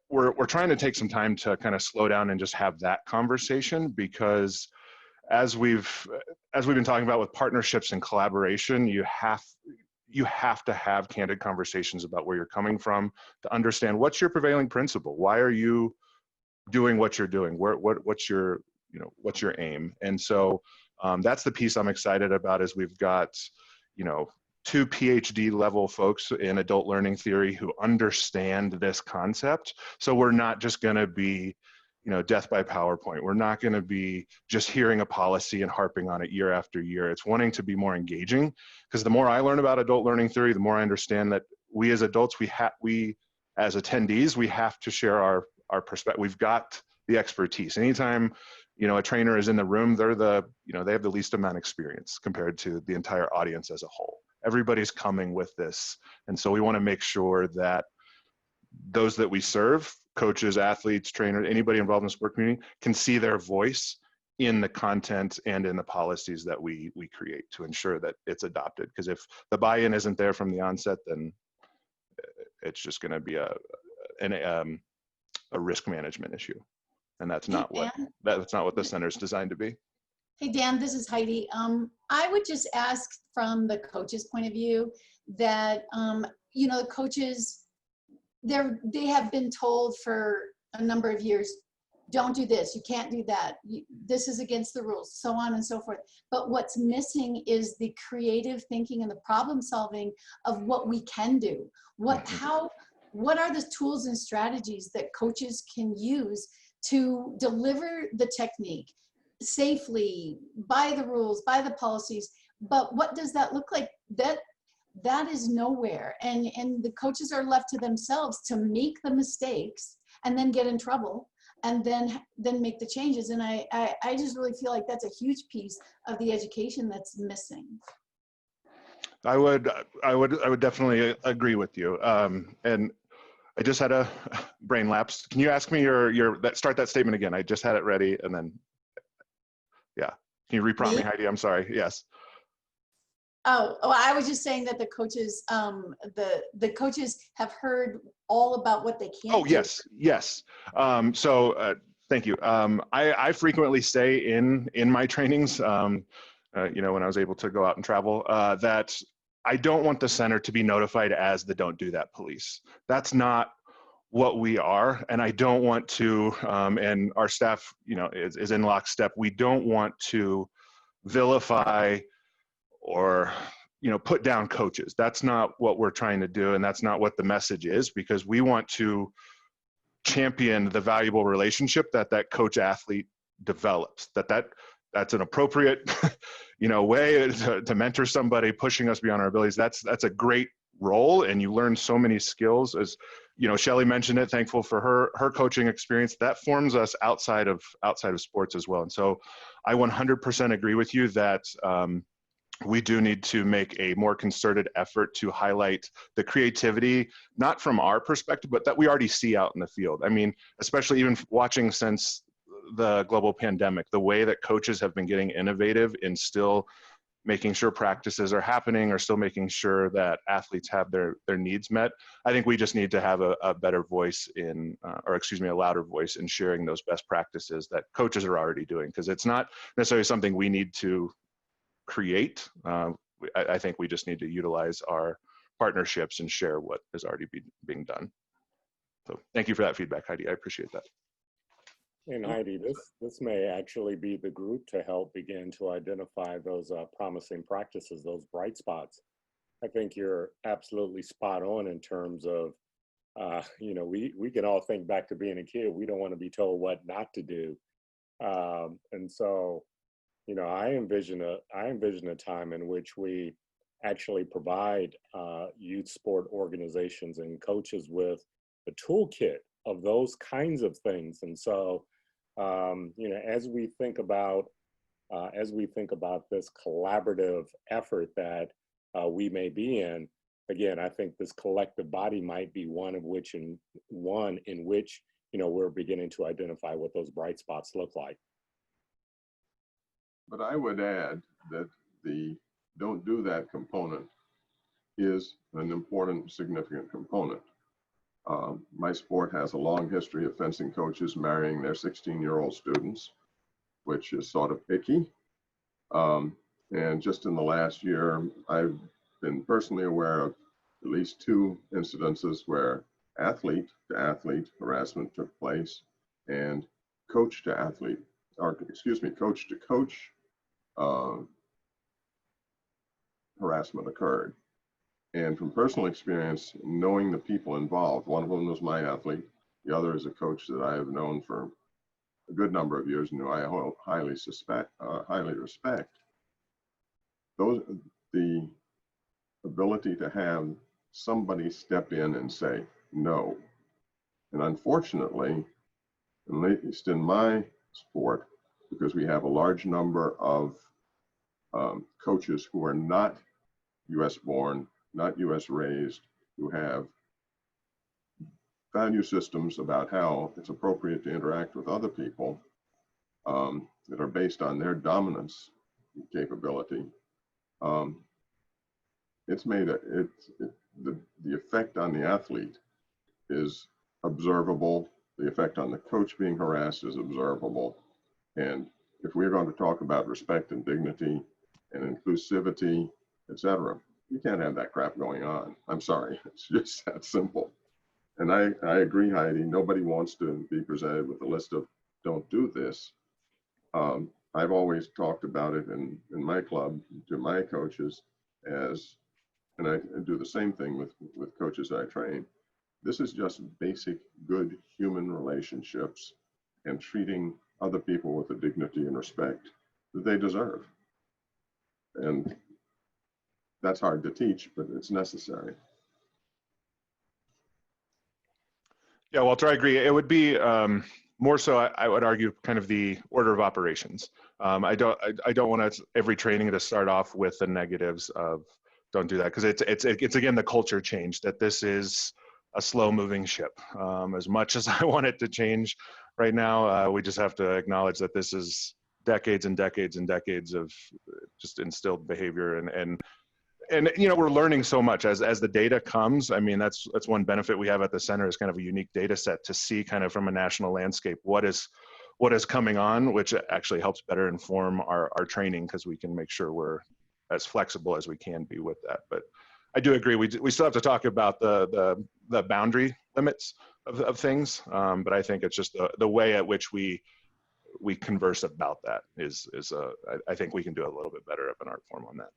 we're trying to take some time to kind of slow down and just have that conversation, because as we've been talking about with partnerships and collaboration, you have to have candid conversations about where you're coming from to understand what's your prevailing principle. Why are you doing what you're doing? What's your aim? And so that's the piece I'm excited about, is we've got, you know, 2 PhD level folks in adult learning theory who understand this concept. So we're not just going to be, you know, death by PowerPoint. We're not going to be just hearing a policy and harping on it year after year. It's wanting to be more engaging, because the more I learn about adult learning theory, the more I understand that we as adults, we as attendees, we have to share our perspective. We've got the expertise. Anytime, you know, a trainer is in the room, they have the least amount of experience compared to the entire audience as a whole. Everybody's coming with this. And so we want to make sure that those that we serve, coaches, athletes, trainers, anybody involved in the sport community, can see their voice in the content and in the policies that we create to ensure that it's adopted. Because if the buy-in isn't there from the onset, then it's just going to be a risk management issue. And that's not what the center is designed to be. Hey, Dan, this is Heidi. I would just ask from the coach's point of view that, you know, the coaches, they have been told for a number of years, don't do this, you can't do that, this is against the rules, so on and so forth. But what's missing is the creative thinking and the problem solving of what we can do. What are the tools and strategies that coaches can use to deliver the technique safely, by the rules, by the policies? But what does that look like? That is nowhere. And the coaches are left to themselves to make the mistakes and then get in trouble and then make the changes. And I just really feel like that's a huge piece of the education that's missing. I would definitely agree with you. And I just had a brain lapse. Can you ask me start that statement again? I just had it ready, and then, yeah. Can you reprompt me, Heidi? I'm sorry. Yes. Oh, I was just saying that the coaches, the coaches have heard all about what they can't do. Oh, yes. So Thank you. I frequently say in my trainings, when I was able to go out and travel, that I don't want the center to be notified as the don't do that police. That's not what we are. And I don't want to, and our staff, is in lockstep. We don't want to vilify or, put down coaches. That's not what we're trying to do. And that's not what the message is, because we want to champion the valuable relationship that coach athlete develops, that's an appropriate way to mentor somebody, pushing us beyond our abilities. That's a great role, and you learn so many skills. As Shellie mentioned it, thankful for her coaching experience. That forms us outside of sports as well. And so I 100% agree with you that we do need to make a more concerted effort to highlight the creativity, not from our perspective, but that we already see out in the field. I mean, especially even watching since the global pandemic, the way that coaches have been getting innovative in still making sure practices are happening, or still making sure that athletes have their needs met. I think we just need to have a better voice a louder voice in sharing those best practices that coaches are already doing, because it's not necessarily something we need to create. I think we just need to utilize our partnerships and share what is already being done. So thank you for that feedback, Heidi. I appreciate that. And Heidi, this may actually be the group to help begin to identify those promising practices, those bright spots. I think you're absolutely spot on in terms of, we can all think back to being a kid. We don't want to be told what not to do. And so, I envision a time in which we actually provide youth sport organizations and coaches with a toolkit of those kinds of things. And so, as we think about this collaborative effort that we may be in, again, I think this collective body might be one in which we're beginning to identify what those bright spots look like. But I would add that the don't do that component is an important, significant component. My sport has a long history of fencing coaches marrying their 16-year-old students, which is sort of icky. And just in the last year, I've been personally aware of at least 2 incidences where athlete-to-athlete harassment took place, and coach-to-athlete, or excuse me, coach-to-coach harassment occurred. And from personal experience, knowing the people involved, one of them was my athlete, the other is a coach that I have known for a good number of years and who I highly respect. The ability to have somebody step in and say no. And unfortunately, at least in my sport, because we have a large number of coaches who are not US born, not US raised, who have value systems about how it's appropriate to interact with other people that are based on their dominance capability. It's made the effect on the athlete is observable. The effect on the coach being harassed is observable. And if we're going to talk about respect and dignity and inclusivity, etc., you can't have that crap going on. I'm sorry, it's just that simple. And I agree, Heidi, nobody wants to be presented with a list of don't do this. I've always talked about it in my club to my coaches as, and I do the same thing with coaches I train. This is just basic good human relationships and treating other people with the dignity and respect that they deserve. And that's hard to teach, but it's necessary. Yeah, Walter, I agree. It would be more so, I would argue, kind of the order of operations. I don't want every training to start off with the negatives of don't do that, because it's again the culture change that this is a slow moving ship. As much as I want it to change right now, we just have to acknowledge that this is decades and decades and decades of just instilled behavior, and we're learning so much as the data comes. I mean, that's one benefit we have at the center, is kind of a unique data set to see kind of from a national landscape what is what is coming on, which actually helps better inform our training, because we can make sure we're as flexible as we can be with that. But I do agree, we still have to talk about the boundary limits of things, but I think it's just the way at which we converse about that I think we can do a little bit better of an art form on that.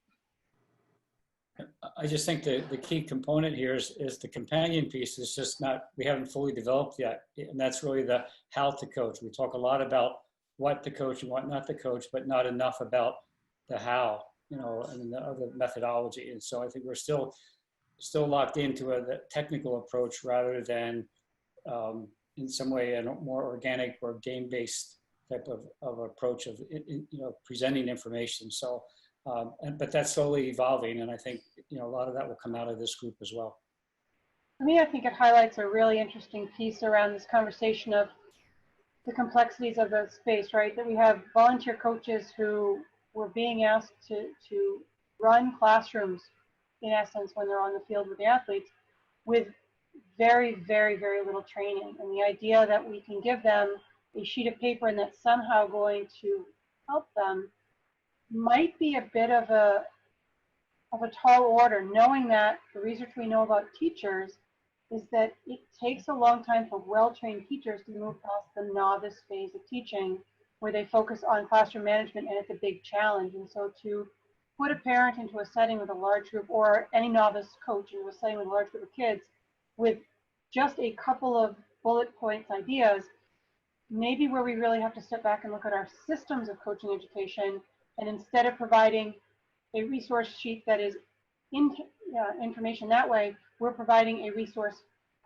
I just think the key component here is the companion piece is just not, we haven't fully developed yet. And that's really the how to coach. We talk a lot about what to coach and what not to coach, but not enough about the how, and the other methodology. And so I think we're still locked into the technical approach rather than in some way a more organic or game-based type of approach of, presenting information. So, but that's slowly evolving, and I think a lot of that will come out of this group as well. For me, I think it highlights a really interesting piece around this conversation of the complexities of the space, right? That we have volunteer coaches who were being asked to run classrooms, in essence, when they're on the field with the athletes, with very, very, very little training. And the idea that we can give them a sheet of paper and that's somehow going to help them might be a bit of a tall order, knowing that the research we know about teachers is that it takes a long time for well-trained teachers to move past the novice phase of teaching, where they focus on classroom management and it's a big challenge. And so to put a parent into a setting with a large group, or any novice coach into a setting with a large group of kids with just a couple of bullet points ideas, maybe where we really have to step back and look at our systems of coaching education. And instead of providing a resource sheet that is information that way, we're providing a resource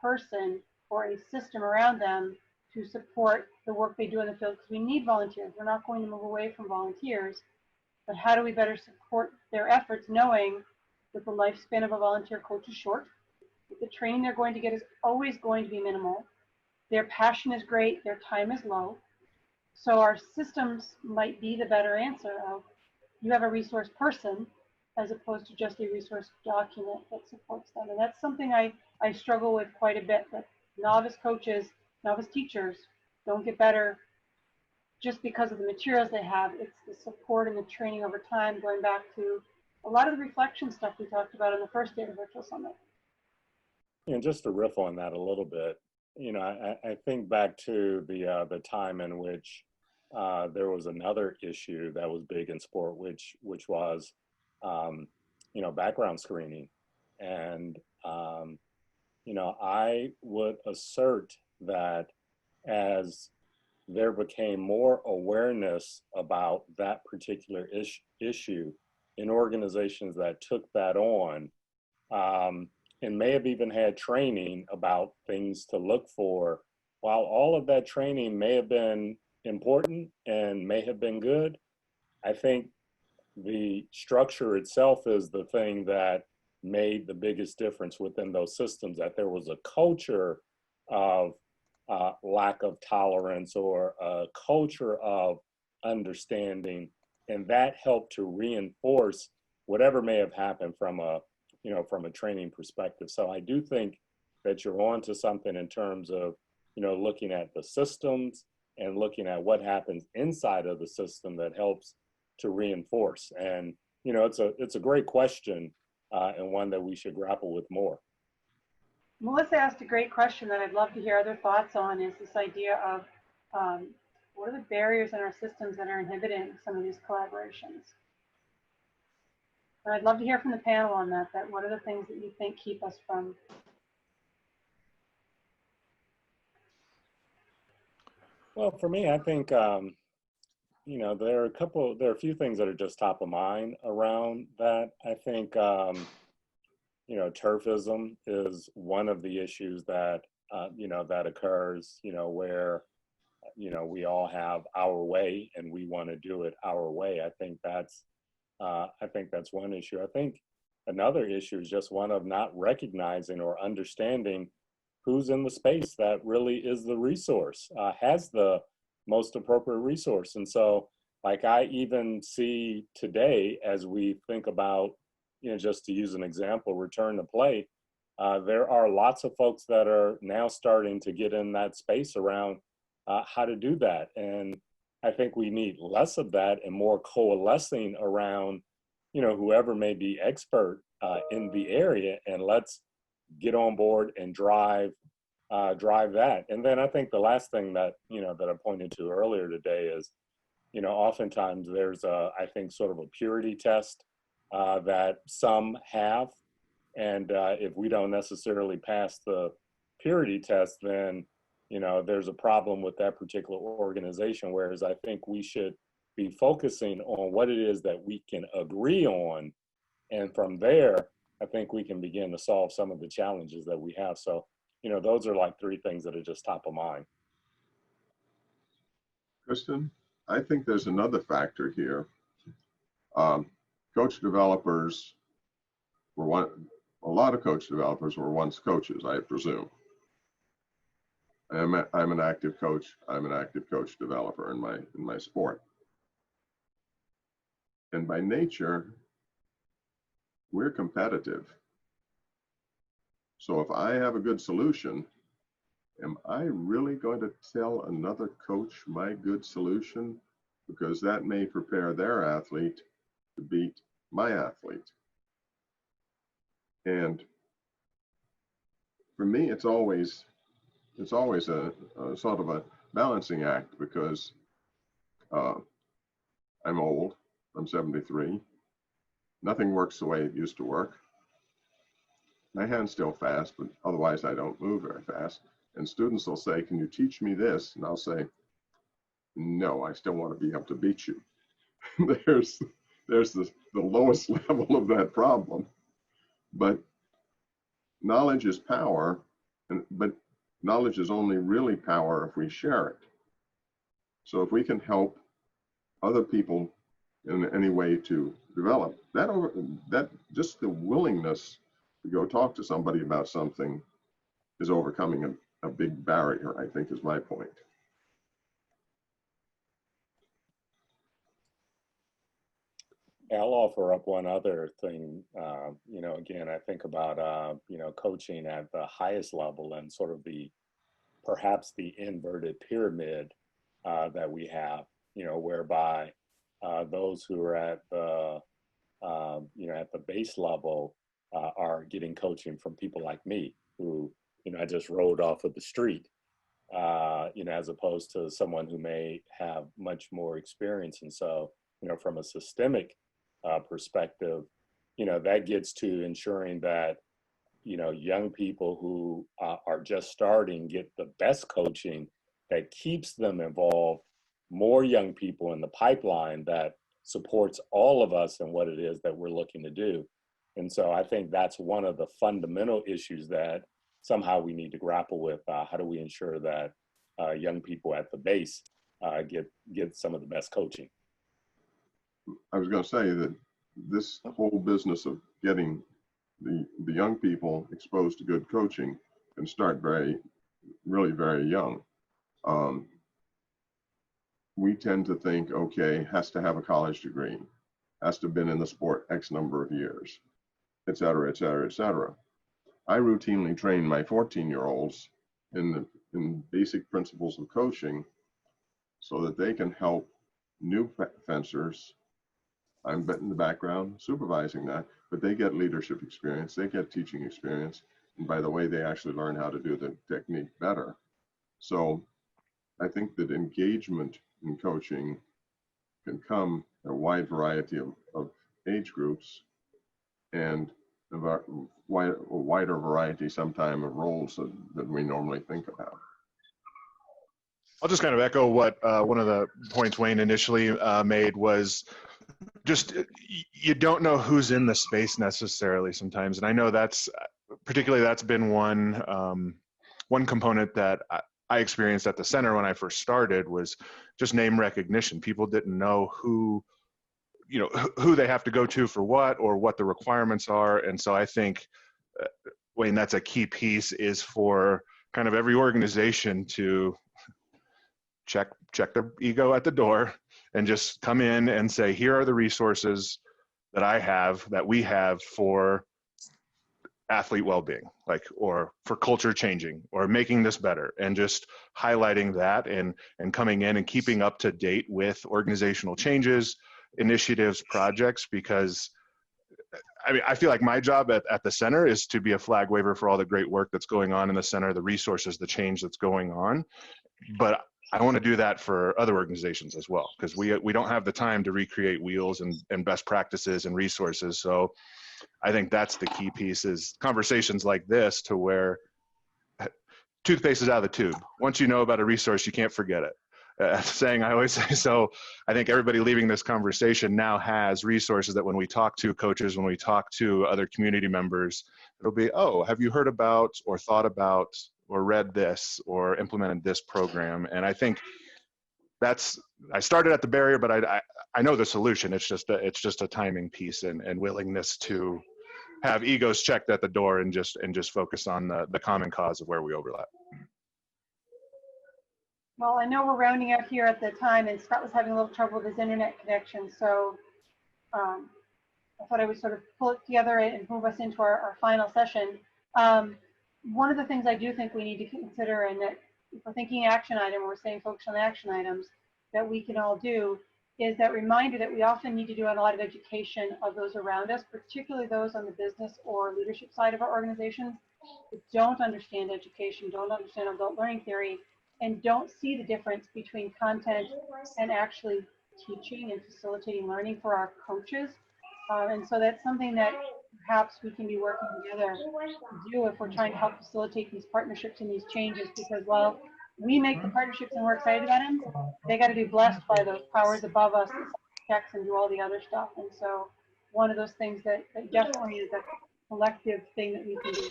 person or a system around them to support the work they do in the field, because we need volunteers. We're not going to move away from volunteers, but how do we better support their efforts, knowing that the lifespan of a volunteer coach is short, that the training they're going to get is always going to be minimal, their passion is great, their time is low. So our systems might be the better answer of, you have a resource person as opposed to just a resource document that supports them. And that's something I struggle with quite a bit, that novice coaches, novice teachers don't get better just because of the materials they have. It's the support and the training over time, going back to a lot of the reflection stuff we talked about on the first day of the Virtual Summit. And just to riff on that a little bit, I think back to the time in which there was another issue that was big in sport, which was, background screening. And, I would assert that as there became more awareness about that particular issue in organizations that took that on, and may have even had training about things to look for, while all of that training may have been important and may have been good, I think the structure itself is the thing that made the biggest difference within those systems, that there was a culture of lack of tolerance or a culture of understanding, and that helped to reinforce whatever may have happened from a training perspective. So I do think that you're on to something in terms of, looking at the systems and looking at what happens inside of the system that helps to reinforce. And, it's a great question and one that we should grapple with more. Melissa asked a great question that I'd love to hear other thoughts on, is this idea of what are the barriers in our systems that are inhibiting some of these collaborations? And I'd love to hear from the panel on that, what are the things that you think keep us from? Well, for me, I think, there are a few things that are just top of mind around that. I think, turfism is one of the issues that, that occurs, where, we all have our way and we want to do it our way. I think that's one issue. I think another issue is just one of not recognizing or understanding who's in the space that really is the resource, has the most appropriate resource. And so, like, I even see today, as we think about, just to use an example, return to play, there are lots of folks that are now starting to get in that space around how to do that. And I think we need less of that and more coalescing around, whoever may be expert in the area, and let's get on board and drive that. And then I think the last thing that, that I pointed to earlier today is, oftentimes there's I think sort of a purity test that some have. And if we don't necessarily pass the purity test, then, there's a problem with that particular organization. Whereas I think we should be focusing on what it is that we can agree on. And from there, I think we can begin to solve some of the challenges that we have. So, those are like three things that are just top of mind. Kristen, I think there's another factor here. Coach developers were a lot of coach developers were once coaches, I presume. I'm an active coach. I'm an active coach developer in my sport. And by nature, we're competitive. So if I have a good solution, am I really going to tell another coach my good solution? Because that may prepare their athlete to beat my athlete. And for me, it's always a sort of a balancing act, because I'm old. I'm 73. Nothing works the way it used to work. My hand's still fast, but otherwise I don't move very fast. And students will say, "Can you teach me this?" And I'll say, "No, I still want to be able to beat you." There's the lowest level of that problem. But knowledge is power, but knowledge is only really power if we share it. So if we can help other people in any way to develop that, just the willingness to go talk to somebody about something is overcoming a big barrier, I think, is my point. I'll offer up one other thing. Again, I think about, coaching at the highest level and sort of perhaps the inverted pyramid that we have, whereby those who are at the, at the base level are getting coaching from people like me, who, I just rolled off of the street, as opposed to someone who may have much more experience. And so, from a systemic perspective, that gets to ensuring that, young people who are just starting get the best coaching that keeps them involved, more young people in the pipeline that supports all of us in what it is that we're looking to do. And so I think that's one of the fundamental issues that somehow we need to grapple with. How do we ensure that young people at the base get some of the best coaching? I was going to say that this whole business of getting the young people exposed to good coaching can start really very young. We tend to think, okay, has to have a college degree, has to have been in the sport X number of years, et cetera, et cetera, et cetera. I routinely train my 14-year-olds in basic principles of coaching so that they can help new fencers. I'm in the background supervising that, but they get leadership experience, they get teaching experience, and by the way, they actually learn how to do the technique better. So I think that engagement in coaching can come in a wide variety of age groups and a wider variety sometime of roles that we normally think about. I'll just kind of echo what one of the points Wayne initially made was just you don't know who's in the space necessarily sometimes. And I know that's been one component that I experienced at the center when I first started was just name recognition. People didn't know who they have to go to for what or what the requirements are. And so I think, Wayne, that's a key piece is for kind of every organization to check their ego at the door and just come in and say, here are the resources that we have for athlete well-being, like, or for culture changing, or making this better, and just highlighting that and coming in and keeping up to date with organizational changes, initiatives, projects, because I mean, I feel like my job at the center is to be a flag waver for all the great work that's going on in the center, the resources, the change that's going on. But I want to do that for other organizations as well, because we don't have the time to recreate wheels and best practices and resources. So I think that's the key piece, is conversations like this, to where toothpaste is out of the tube. Once you know about a resource, you can't forget it. Saying I always say. So I think everybody leaving this conversation now has resources that when we talk to coaches, when we talk to other community members, it'll be, oh, have you heard about or thought about or read this or implemented this program? And I think I started at the barrier, but I know the solution. It's just a timing piece and willingness to have egos checked at the door and just focus on the common cause of where we overlap. Well, I know we're rounding out here at the time, and Scott was having a little trouble with his internet connection, so I thought I would sort of pull it together and move us into our final session. One of the things I do think we need to consider, and that if we're thinking action item, we're saying focus on action items that we can all do, is that reminder that we often need to do a lot of education of those around us, particularly those on the business or leadership side of our organizations who don't understand education, don't understand adult learning theory, and don't see the difference between content and actually teaching and facilitating learning for our coaches. And so that's something that perhaps we can be working together to do if we're trying to help facilitate these partnerships and these changes, because while we make the partnerships and we're excited about them, they got to be blessed by those powers above us that checks and do all the other stuff. And so one of those things that definitely is a collective thing that we can do.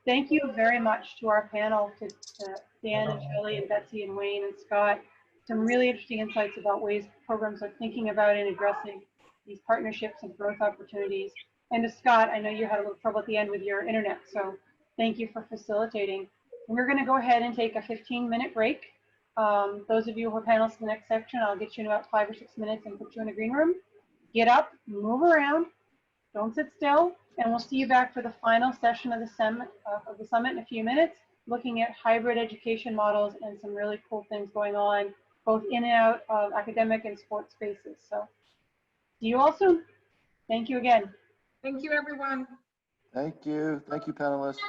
Thank you very much to our panel, to Dan and Shellie and Betsy and Wayne and Scott. Some really interesting insights about ways programs are thinking about and addressing these partnerships and growth opportunities. And to Scott, I know you had a little trouble at the end with your internet, so thank you for facilitating. We're going to go ahead and take a 15-minute break. Those of you who are panelists in the next section, I'll get you in about 5 or 6 minutes and put you in the green room. Get up, move around, don't sit still, and we'll see you back for the final session of the summit in a few minutes, looking at hybrid education models and some really cool things going on, both in and out of academic and sports spaces. So see you all soon. Thank you again. Thank you, everyone. Thank you. Thank you, panelists.